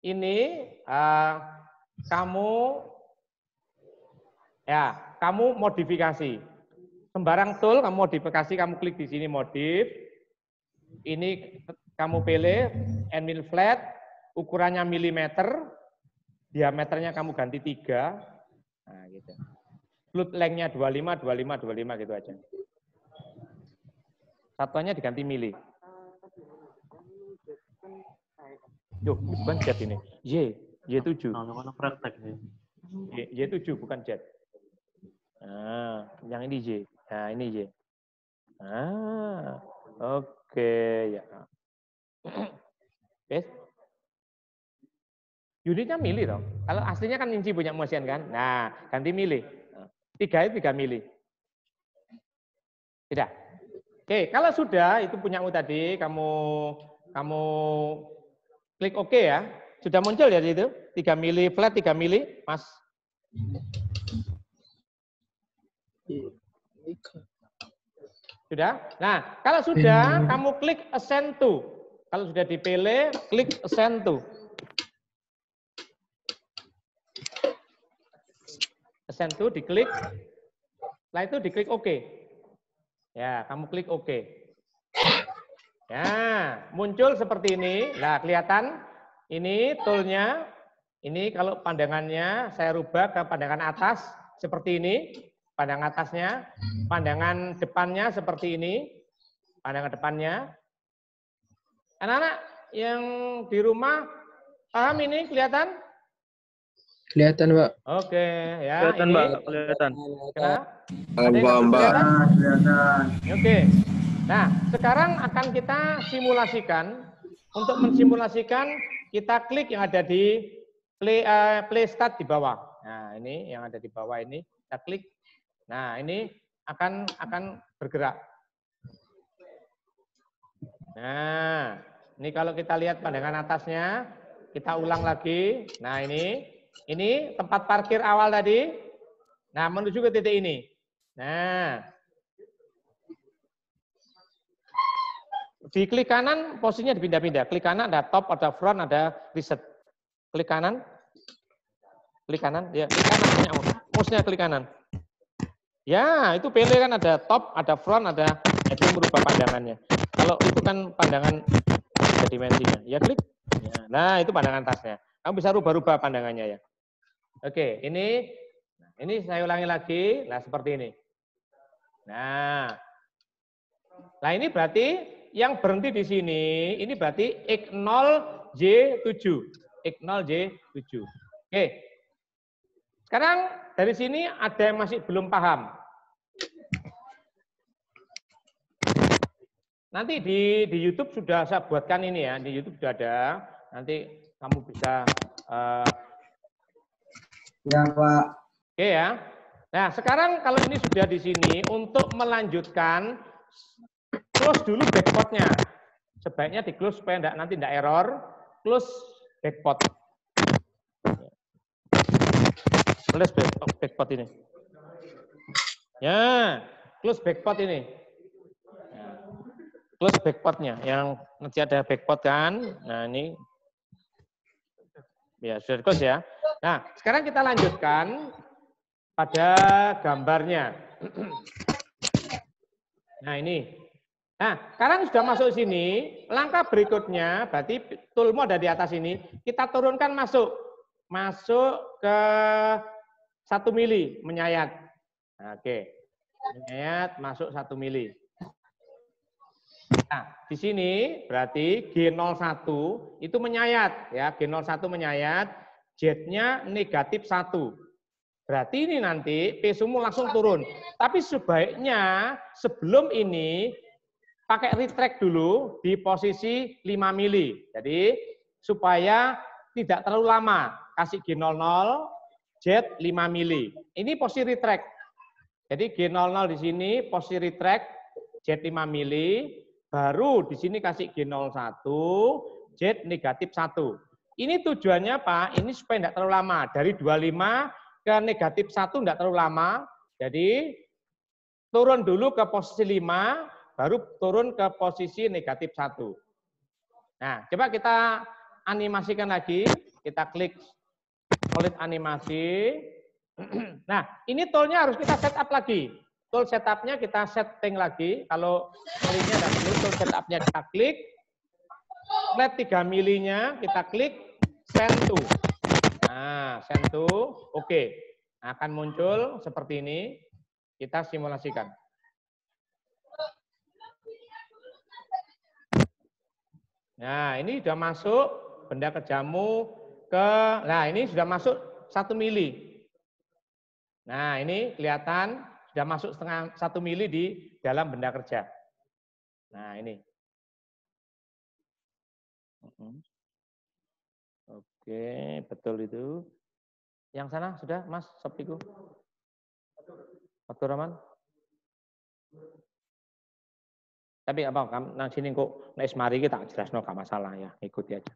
Ini kamu modifikasi. Sembarang tool kamu modifikasi, kamu klik di sini modif. Ini kamu pilih end mill flat, ukurannya milimeter, diameternya kamu ganti 3. Nah, gitu. Float length-nya 25, 25, 25 gitu aja. Satuannya diganti mili. Yuk, bukan jet ini. Y7. Y7 bukan jet. Nah, yang ini Y. Nah, ini Y. Ah, oke ya. Yes. Unitnya mili dong. Kalau aslinya kan inci punya Mosian kan. Nah, ganti mili. 3 itu 3 mili. Tidak. Oke, kalau sudah itu punyamu tadi, kamu klik OK ya. Sudah muncul ya di itu? 3 mili flat, 3 mili, Mas. Sudah? Nah, kalau sudah, kamu klik Assign to. Kalau sudah dipilih, klik Assign to. Assign to, diklik. Setelah itu diklik OK. Ya, kamu klik OK. Ya, muncul seperti ini. Nah, kelihatan ini toolnya. Ini kalau pandangannya saya rubah ke pandangan atas seperti ini. Pandangan atasnya, pandangan depannya seperti ini. Pandangan depannya. Anak-anak yang di rumah paham ini kelihatan? Kelihatan, Pak. Oke, ya. Kelihatan, ini. Mbak. Kelihatan. Kelihatan. Oke. Nah, sekarang akan kita simulasikan. Untuk mensimulasikan, kita klik yang ada di play start di bawah. Nah, ini yang ada di bawah ini. Kita klik. Nah, ini akan bergerak. Nah, ini kalau kita lihat pandangan atasnya, kita ulang lagi. Nah, ini tempat parkir awal tadi. Nah, menuju ke titik ini. Nah, di klik kanan posisinya dipindah-pindah. Klik kanan ada top, ada front, ada reset. Klik kanan. Klik kanan, ya, klik kanan. Mouse-nya klik kanan. Ya, itu pilih kan ada top, ada front, ada itu merubah pandangannya. Kalau itu kan pandangan ada dimensinya. Ya klik. Ya, nah, itu pandangan atasnya. Kamu bisa rubah-rubah pandangannya ya. Oke, ini saya ulangi lagi. Nah, seperti ini. Nah, ini berarti yang berhenti di sini, ini berarti X0J7. X0J7. Oke. Sekarang dari sini ada yang masih belum paham. Nanti di YouTube sudah saya buatkan ini ya, di YouTube sudah ada. Nanti kamu bisa Ya, Pak. Oke ya. Nah, sekarang kalau ini sudah di sini, untuk melanjutkan, close dulu backport-nya. Sebaiknya di close supaya nanti tidak error. Close backport. Close backport ini. Ya, close backport ini. Close backport-nya. Yang nanti ada backport kan. Nah, ini. Ya, sudah close ya. Nah, sekarang kita lanjutkan pada gambarnya. Nah, ini. Nah, sekarang sudah masuk sini, langkah berikutnya, berarti toolmu ada di atas ini, kita turunkan masuk ke 1 mili, menyayat. Nah, oke, menyayat masuk 1 mili. Nah, di sini berarti G01 itu menyayat, ya, G01 menyayat, Z-nya negatif 1. Berarti ini nanti pesumu langsung turun. Tapi sebaiknya sebelum ini pakai retract dulu di posisi 5 mili. Jadi supaya tidak terlalu lama. Kasih G00, Z 5 mili. Ini posisi retract. Jadi G00 di sini posisi retract, Z 5 mili. Baru di sini kasih G01, Z negatif 1. Ini tujuannya apa? Ini supaya tidak terlalu lama. Dari 25 ke negatif 1 tidak terlalu lama. Jadi turun dulu ke posisi 5, baru turun ke posisi negatif 1. Nah, coba kita animasikan lagi. Kita klik solid animasi. Nah, ini toolnya harus kita setup lagi. Tool setupnya kita setting lagi. Kalau solidnya ada dulu, tool setupnya kita klik. Flat 3 milinya kita klik send to. Nah, send to, oke. Akan muncul seperti ini. Kita simulasikan. Nah, ini sudah masuk benda kerjamu ke, nah ini sudah masuk 1 mili. Nah, ini kelihatan sudah masuk setengah 1 mili di dalam benda kerja. Nah, ini. Oke, betul itu. Yang sana sudah, Mas Sabtiku? Abdul Rahman? Tapi apa, nang sini kok nek mari kita jelasno gak masalah ya, ikuti aja.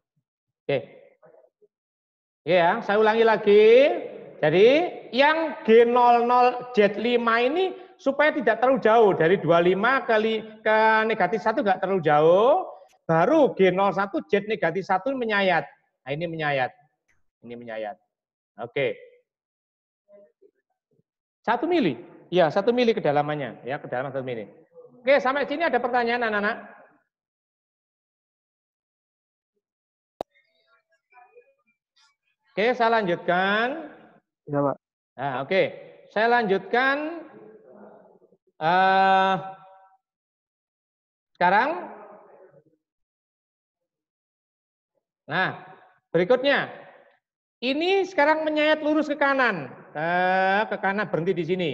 Oke. Oke ya, saya ulangi lagi. Jadi yang G00 Z5 ini supaya tidak terlalu jauh dari 25 ke negatif 1 enggak terlalu jauh, baru G01 Z negatif 1 menyayat. Nah, ini menyayat. Ini menyayat. Oke. 1 mili. Ya, 1 mili kedalamannya, ya, kedalaman 1 mili. Oke, sampai sini ada pertanyaan anak-anak? Oke, saya lanjutkan. Ya, Pak. Nah, oke. Saya lanjutkan. Sekarang. Nah, berikutnya. Ini sekarang menyayat lurus ke kanan. Ke kanan berhenti di sini.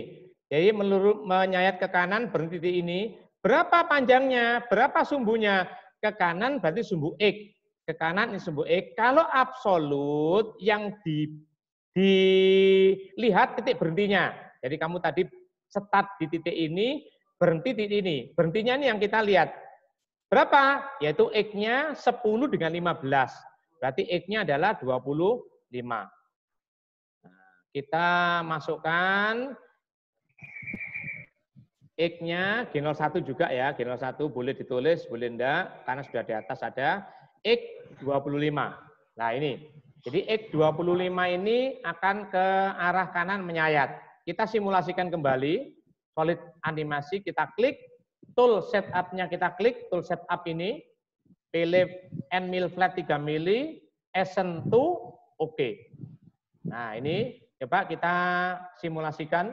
Jadi menyayat ke kanan berhenti di ini. Berapa panjangnya? Berapa sumbunya? Ke kanan berarti sumbu X. Ke kanan ini sumbu X. Kalau absolut yang dilihat titik berhentinya. Jadi kamu tadi start di titik ini, berhenti di ini. Berhentinya ini yang kita lihat. Berapa? Yaitu X-nya 10 dengan 15. Berarti X-nya adalah 25. Nah, kita masukkan X-nya G01 juga ya. G01 boleh ditulis, boleh enggak. Karena sudah di atas ada X25. Nah ini. Jadi X25 ini akan ke arah kanan menyayat. Kita simulasikan kembali. Solid animasi kita klik. Tool setup-nya kita klik. Tool setup ini. Pilih N mil flat 3 mili. Ascend to. Oke. Nah ini coba kita simulasikan.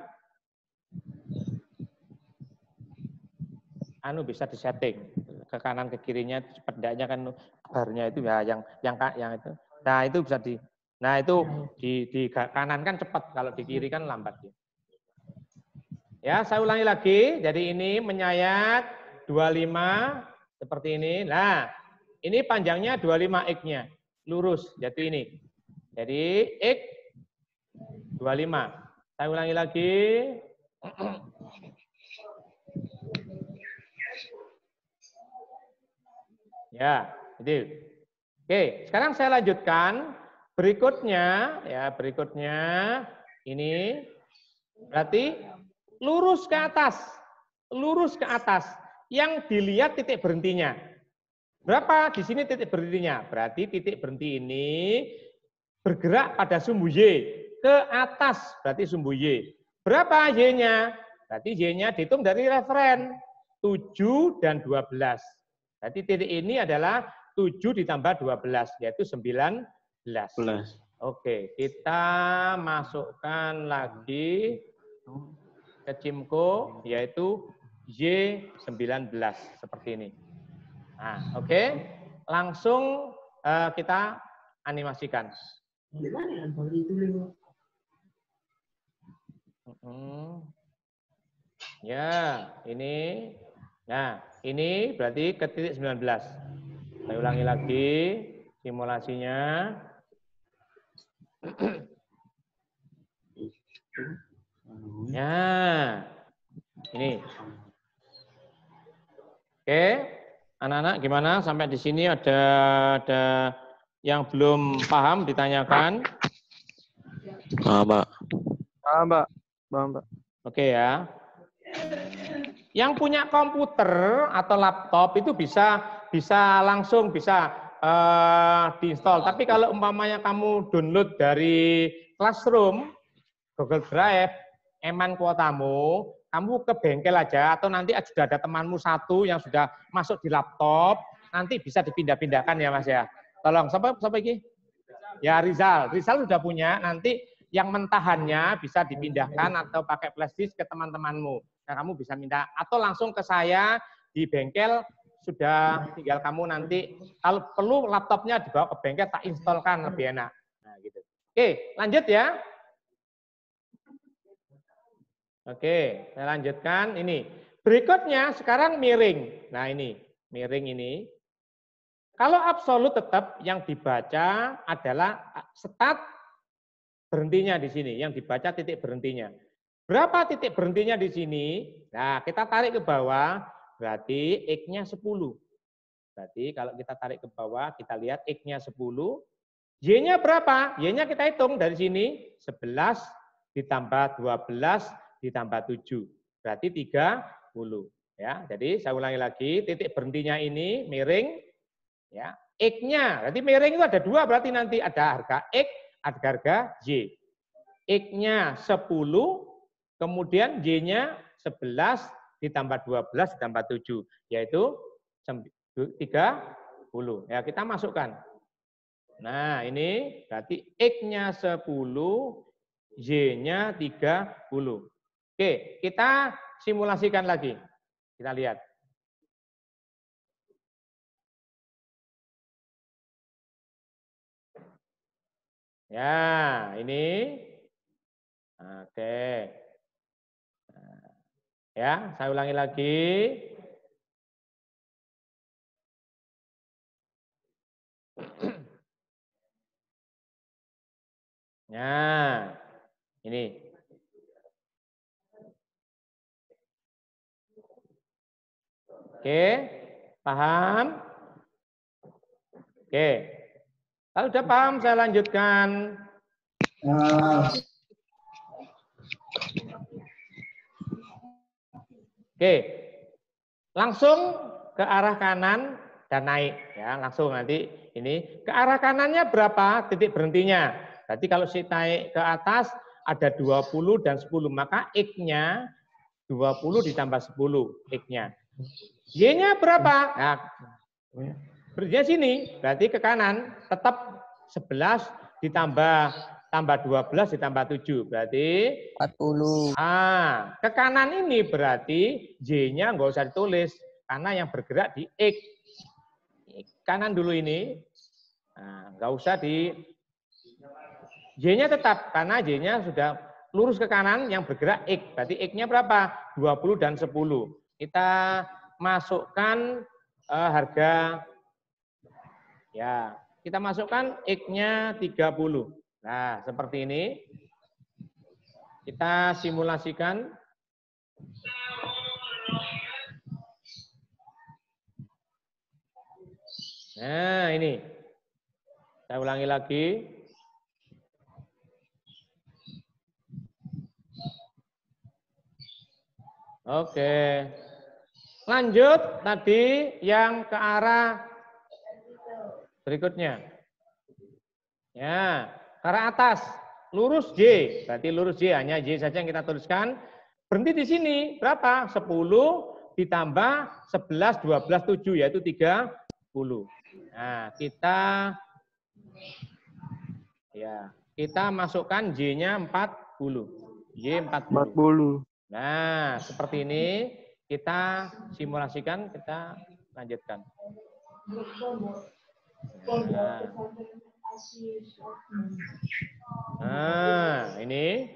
Anu bisa disetting ke kanan ke kirinya, pendeknya kan barnya itu ya yang itu. Nah itu bisa di kanan kan cepat, kalau di kiri kan lambat ya. Ya saya ulangi lagi. Jadi ini menyayat 25 seperti ini. Nah ini panjangnya 25 X-nya lurus. Jadi ini. Jadi X 25. Saya ulangi lagi. Ya, itu. Oke, sekarang saya lanjutkan. Berikutnya, ya berikutnya ini berarti lurus ke atas. Lurus ke atas. Yang dilihat titik berhentinya. Berapa di sini titik berhentinya? Berarti titik berhenti ini bergerak pada sumbu Y ke atas, berarti sumbu Y. Berapa Y-nya? Berarti Y-nya dihitung dari referen 7 dan 12. Berarti titik ini adalah 7 ditambah 12, yaitu 19. Oke, kita masukkan lagi ke Cimco, yaitu Y19, seperti ini. Nah, oke. Langsung kita animasikan. Ya, ini. Nah, ini berarti ke titik 19. Saya ulangi lagi. simulasinya. Ya, ini. Oke, anak-anak gimana? Sampai di sini ada yang belum paham ditanyakan. Pak. Mbak. Mbak. Oke ya. Yang punya komputer atau laptop itu bisa langsung diinstal. Tapi kalau umpamanya kamu download dari Classroom, Google Drive, eman kuotamu, kamu ke bengkel aja atau nanti sudah ada temanmu satu yang sudah masuk di laptop, nanti bisa dipindah-pindahkan ya Mas ya. Tolong, siapa ini? Ya Rizal sudah punya, nanti yang mentahannya bisa dipindahkan atau pakai flash disk ke teman-temanmu. Nah, kamu bisa minta atau langsung ke saya di bengkel, sudah tinggal kamu nanti kalau perlu laptopnya dibawa ke bengkel tak instalkan lebih enak. Nah, gitu. Oke, lanjut ya. Oke, saya lanjutkan ini. Berikutnya sekarang miring. Nah, ini miring ini. Kalau absolut tetap yang dibaca adalah start berhentinya di sini, yang dibaca titik berhentinya. Berapa titik berhentinya di sini? Nah, kita tarik ke bawah, berarti X-nya 10. Berarti kalau kita tarik ke bawah, kita lihat X-nya 10. Y-nya berapa? Y-nya kita hitung dari sini, 11 ditambah 12 ditambah 7. Berarti 30. Ya, jadi saya ulangi lagi, titik berhentinya ini miring. Ya, X-nya, berarti miring itu ada dua, berarti nanti ada harga X, ada harga Y. X-nya 10, kemudian Y-nya 11 ditambah 12 ditambah 7, yaitu 30. Ya, kita masukkan. Nah, ini berarti X-nya 10, Y-nya 30. Oke, kita simulasikan lagi. Kita lihat. Ya, ini. Oke. Ya, saya ulangi lagi. Nah, ini. Oke, paham? Oke. Kalau sudah paham, saya lanjutkan. Oke, langsung ke arah kanan dan naik. Ya, langsung nanti ini. Ke arah kanannya berapa titik berhentinya? Berarti kalau si naik ke atas ada 20 dan 10, maka X-nya 20 ditambah 10 X-nya. Y-nya berapa? Nah, berarti sini, berarti ke kanan tetap 11 ditambah 12 ditambah 7, berarti 40. Ke kanan ini berarti Y-nya nggak usah ditulis karena yang bergerak di X. Kanan dulu ini, nggak usah di Y-nya tetap karena Y-nya sudah lurus ke kanan yang bergerak X. Berarti X-nya berapa? 20 dan 10. Kita masukkan harga, ya, kita masukkan X-nya 30. Nah, seperti ini. Kita simulasikan. Nah, ini. Saya ulangi lagi. Oke. Lanjut tadi yang ke arah berikutnya. Ya, ke arah atas. Lurus Y. Berarti lurus Y, hanya Y saja yang kita tuliskan. Berhenti di sini. Berapa? 10 ditambah 11, 12, 7, yaitu 30. Nah, kita masukkan Y-nya 40. Y 40. Nah, seperti ini kita simulasikan, kita lanjutkan. Nah, ini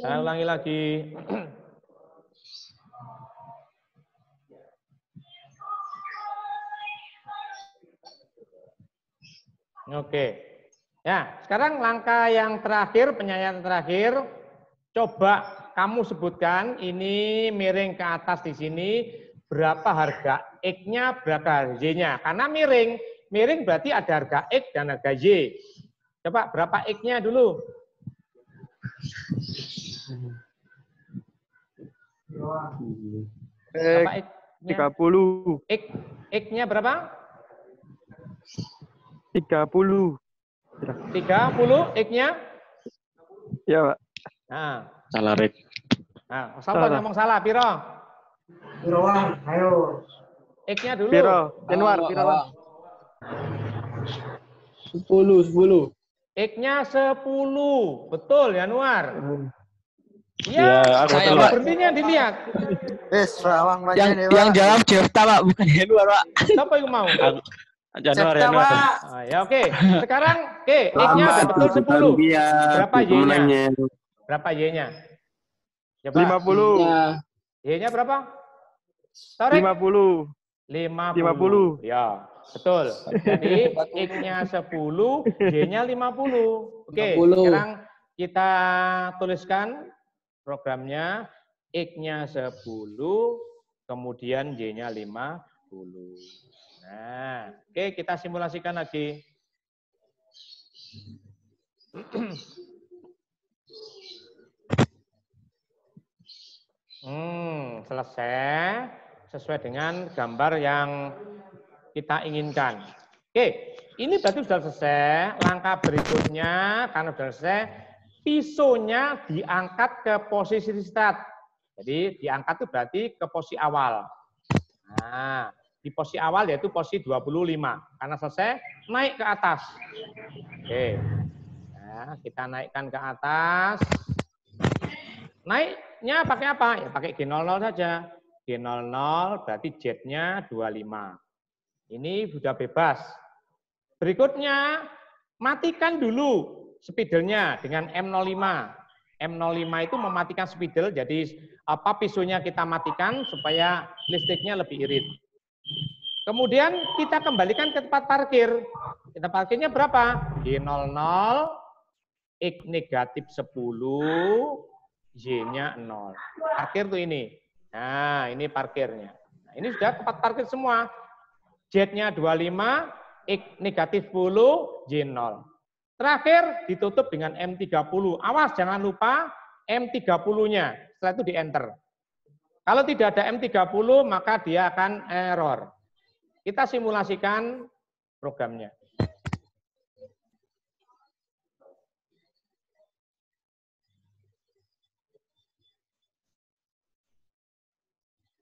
saya ulangi lagi. Oke. Ya, sekarang langkah yang terakhir, penyampaian terakhir. Coba kamu sebutkan ini miring ke atas di sini berapa harga X-nya, berapa harga Y-nya. Karena miring. Miring berarti ada harga X dan harga Y. Coba berapa X-nya dulu? Berapa X-nya? 30. X-nya berapa? 30. 30 X-nya? Ya, Pak. Nah, Salah, Rek. nah, siapa ngomong salah, Piro? Piroan, ayo. X-nya dulu. Piro? Januar, piro, Bang? 10. X-nya 10. Betul, Januar. Ya, Iya, aku Saya, tahu, Pak. Pak. berhentinya dilihat. Yang jawab Jefta, Pak, bukan Januar, Pak. Siapa yang mau? Januar, Januar. Ah, ya oke. Sekarang X-nya udah betul 10. Berapa Y-nya? Berapa Y-nya? Coba. 50. Y-nya berapa? Tarik. 50. 50. Ya, betul. Jadi X-nya 10, Y-nya 50. Oke, 50. sekarang kita tuliskan programnya. X-nya 10, kemudian Y-nya 50. Nah, oke, kita simulasikan lagi. Selesai. Sesuai dengan gambar yang kita inginkan. Oke, ini berarti sudah selesai. Langkah berikutnya, karena sudah selesai, pisaunya diangkat ke posisi start. Jadi diangkat itu berarti ke posisi awal. Nah, di posisi awal yaitu posisi 25. Karena selesai, naik ke atas. Oke. Nah, kita naikkan ke atas. Naiknya pakai apa? Ya pakai G00 saja. G00 berarti Z-nya 25. Ini sudah bebas. Berikutnya, matikan dulu spidolnya dengan M05. M05 itu mematikan spidol, jadi pisaunya kita matikan supaya listriknya lebih irit. Kemudian kita kembalikan ke tempat parkir. Tempat parkirnya berapa? G00, X negatif 10, Y-nya 0. Parkir tuh ini. Nah, ini parkirnya. Nah, ini sudah tempat parkir semua. Z-nya 25, X negatif 10, Y0. Terakhir ditutup dengan M30. Awas jangan lupa M30-nya. Setelah itu di-enter. Kalau tidak ada M30 maka dia akan error. Kita simulasikan programnya.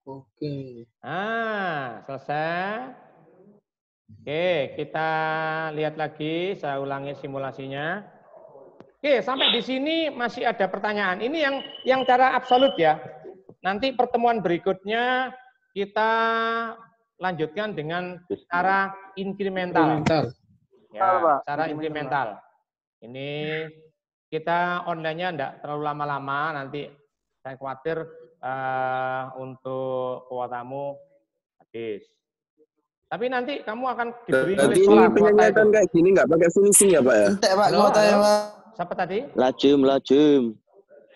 Oke. Nah, selesai. Oke, kita lihat lagi, saya ulangi simulasinya. Oke, sampai di sini masih ada pertanyaan. Ini yang cara absolut ya. Nanti pertemuan berikutnya kita lanjutkan dengan cara inkremental. Ya, cara inkremental. Ini kita online-nya enggak terlalu lama-lama, nanti saya khawatir untuk kuotamu habis. Tapi nanti kamu akan diberi Berarti nulis ini kuota penyanyikan itu. kayak gini nggak pakai finishing ya Pak ya? Entek Pak, Halo, kuota ya halo. Pak. Siapa tadi? Lajum, lajum.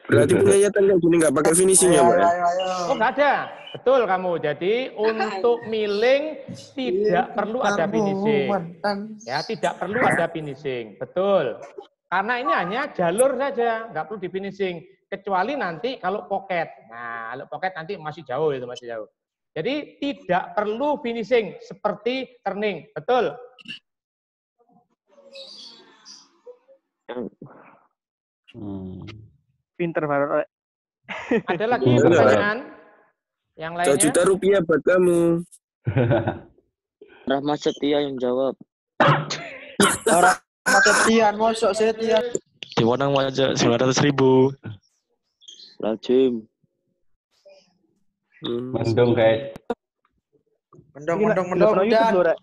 Berarti penyanyikan kayak gini nggak pakai finishing ya Pak ya? Oh, nggak ada. Betul kamu. Jadi untuk milling tidak perlu ada finishing. Ya, tidak perlu ada finishing. Betul. Karena ini hanya jalur saja, nggak perlu di finishing. Kecuali nanti kalau pocket. Nah, kalau pocket nanti masih jauh itu, masih jauh. Jadi tidak perlu finishing seperti turning. Betul? Pinter banget. Ada lagi pertanyaan? Yang lainnya? 1 juta rupiah buat kamu. Rahmat Setia yang jawab. Orang Setian, mosok Setian. Dimonang aja 900.000. Lajum. Mendung guys. Mendong Dan. dan.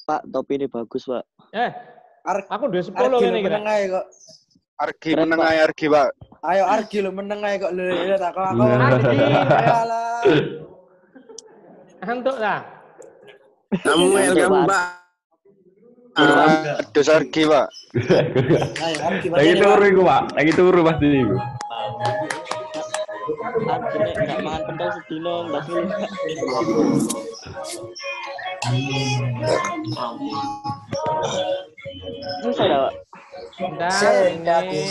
Pak, topi ini bagus, Pak. Aku udah 10 Argi ini kira. meneng ae kok. Argi meneng ae Argi, Pak. Ayo Argi lu meneng ae kok lu tak kok aku. Argi. Ayolah. Antuk lah. Samuel kamu, Pak. Dos Argi, Pak. Ayo, Arki, Lagi turu iku, Pak. Lagi turu pasti iku. Arki nek gak mangan pentol sedino mbak dulu. Bisa dah, Pak. Bentar, ini.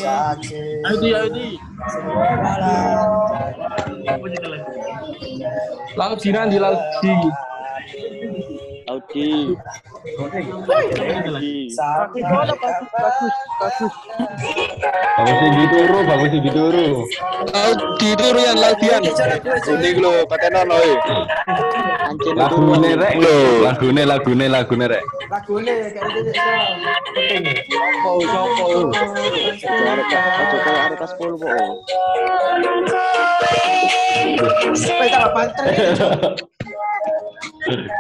Laudi nanti Laudi. Audi. Bagus. Bagus sih dituru. Laudi turu yang Laudian. Ini lho, patenan lho. Anjir Lagune rek lho. Lagune rek. Lagune kayak gitu. Sopo. Aja kayak arek kelas 10 kok. Sepeda banter.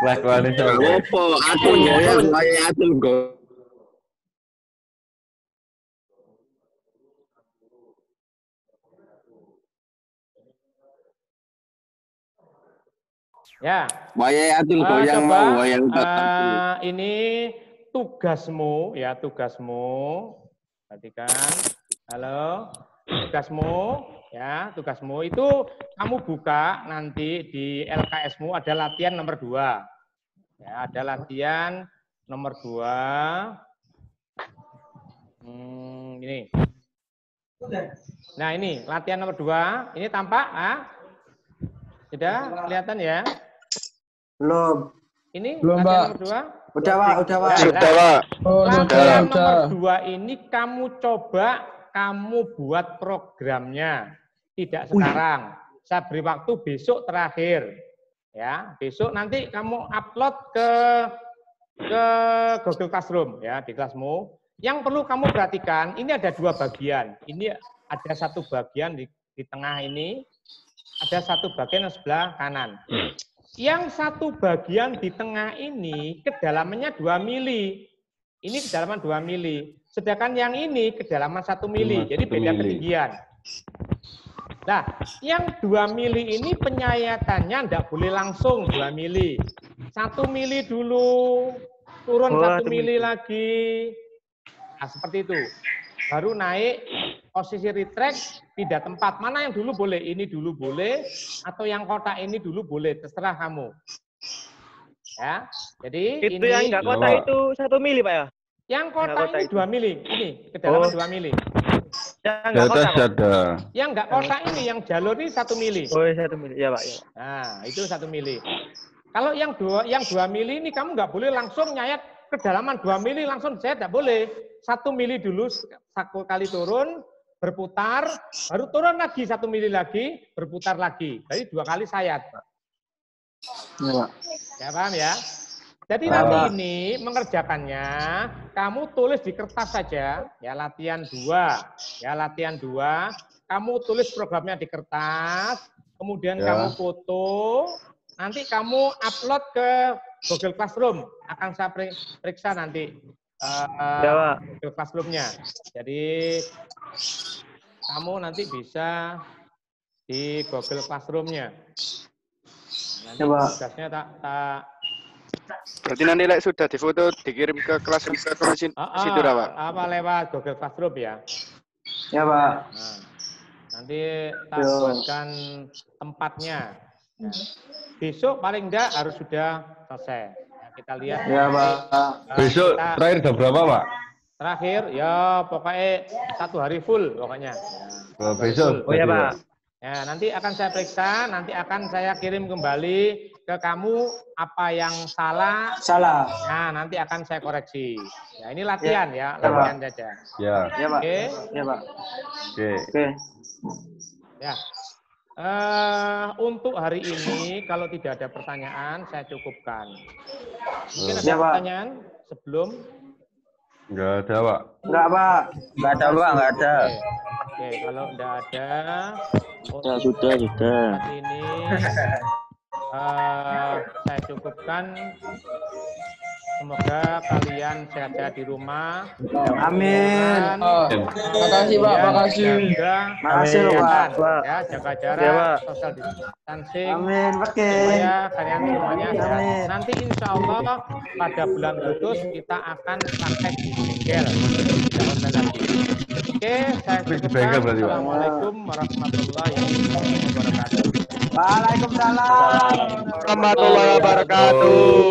Lakuane sama. Opo, aku ya, saya atul kok. Ya. Wayai atul kok yang Coba, mau wayang ini tugasmu ya, tugasmu. Perhatikan. Halo. Tugasmu itu kamu buka nanti di LKS-mu ada latihan nomor 2. Ya, ada latihan nomor 2. Ini. Nah, ini latihan nomor 2. Ini tampak, sudah kelihatan ya? Belum. Ini Belum, latihan Pak. nomor 2. Udah, Pak. Sudah, Pak. Latihan nomor 2 ini kamu coba kamu buat programnya. Tidak sekarang. Saya beri waktu besok terakhir. Ya, besok nanti kamu upload ke Google Classroom ya di kelasmu. Yang perlu kamu perhatikan, ini ada 2 bagian. Ini ada satu bagian di tengah ini, ada satu bagian yang sebelah kanan. Yang satu bagian di tengah ini kedalamannya 2 mili. Ini kedalaman 2 mili. Sedangkan yang ini kedalaman 1 mili. Jadi beda ketinggian. Nah, yang 2 mili ini penyayatannya tidak boleh langsung 2 mili. 1 mili dulu, turun 1 mili lagi. Nah, seperti itu. Baru naik posisi retract, pindah tempat. Mana yang dulu boleh? Ini dulu boleh, atau yang kotak ini dulu boleh. Terserah kamu. Ya, jadi Itu ini, yang enggak kotak itu 1 mili, Pak ya? yang kotak ini 2 mili. Ini kedalaman 2 mili. Yang enggak kotak. ada. Yang enggak kotak ini, yang jalur ini 1 mili. Oh, 1 mili. Ya, Pak. Ya. Nah, itu 1 mili. Kalau yang 2 mili ini kamu nggak boleh langsung nyayat kedalaman 2 mili langsung saya tidak boleh. 1 mili dulu satu kali turun, berputar, baru turun lagi 1 mili lagi, berputar lagi. Jadi 2 kali sayat. Ya, Pak. Ya, paham ya? Jadi nanti ini mengerjakannya, kamu tulis di kertas saja, ya latihan 2. Ya latihan 2, kamu tulis programnya di kertas, kemudian kamu foto, nanti kamu upload ke Google Classroom. Akan saya periksa nanti Google Classroom-nya. Jadi kamu nanti bisa di Google Classroom-nya. Nanti tugasnya tak Berarti nanti sudah difoto, dikirim ke kelas situ, Pak? Apa lewat Google Classroom ya? Ya, Pak. Nah, nanti tak buatkan tempatnya. Nah, besok paling enggak harus sudah selesai. Nah, kita lihat. Ya, Pak. Besok terakhir jam berapa, Pak? Terakhir ya pokoknya 1 hari full pokoknya. Ya, Besok. Oh ya, Pak. Ya, nanti akan saya periksa, nanti akan saya kirim kembali ke kamu apa yang salah. Nah, nanti akan saya koreksi. Ya, ini latihan ya, latihan saja. Ya. Ya, Pak. Oke. Ya, Pak. Oke. Ya. Untuk hari ini kalau tidak ada pertanyaan saya cukupkan. Mungkin ada pertanyaan sebelum? Enggak ada, Pak. Enggak, Pak. Enggak ada, Pak. Enggak ada. Oke, kalau enggak ada. Sudah. Ini saya cukupkan. Semoga kalian sehat-sehat di rumah. Amin. Makasih Pak, makasih. Makasih loh, Pak. Ya, jaga jarak, Ya, Pak. social distancing. Amin, pakai. Supaya kalian semuanya sehat. Amin. Nanti insya Allah pada bulan Agustus kita akan praktek di bengkel. Tidak online lagi. Oke, saya Di cukupkan. bengkel berarti, Pak. Assalamualaikum warahmatullahi wabarakatuh. Waalaikumsalam. Warahmatullahi wabarakatuh.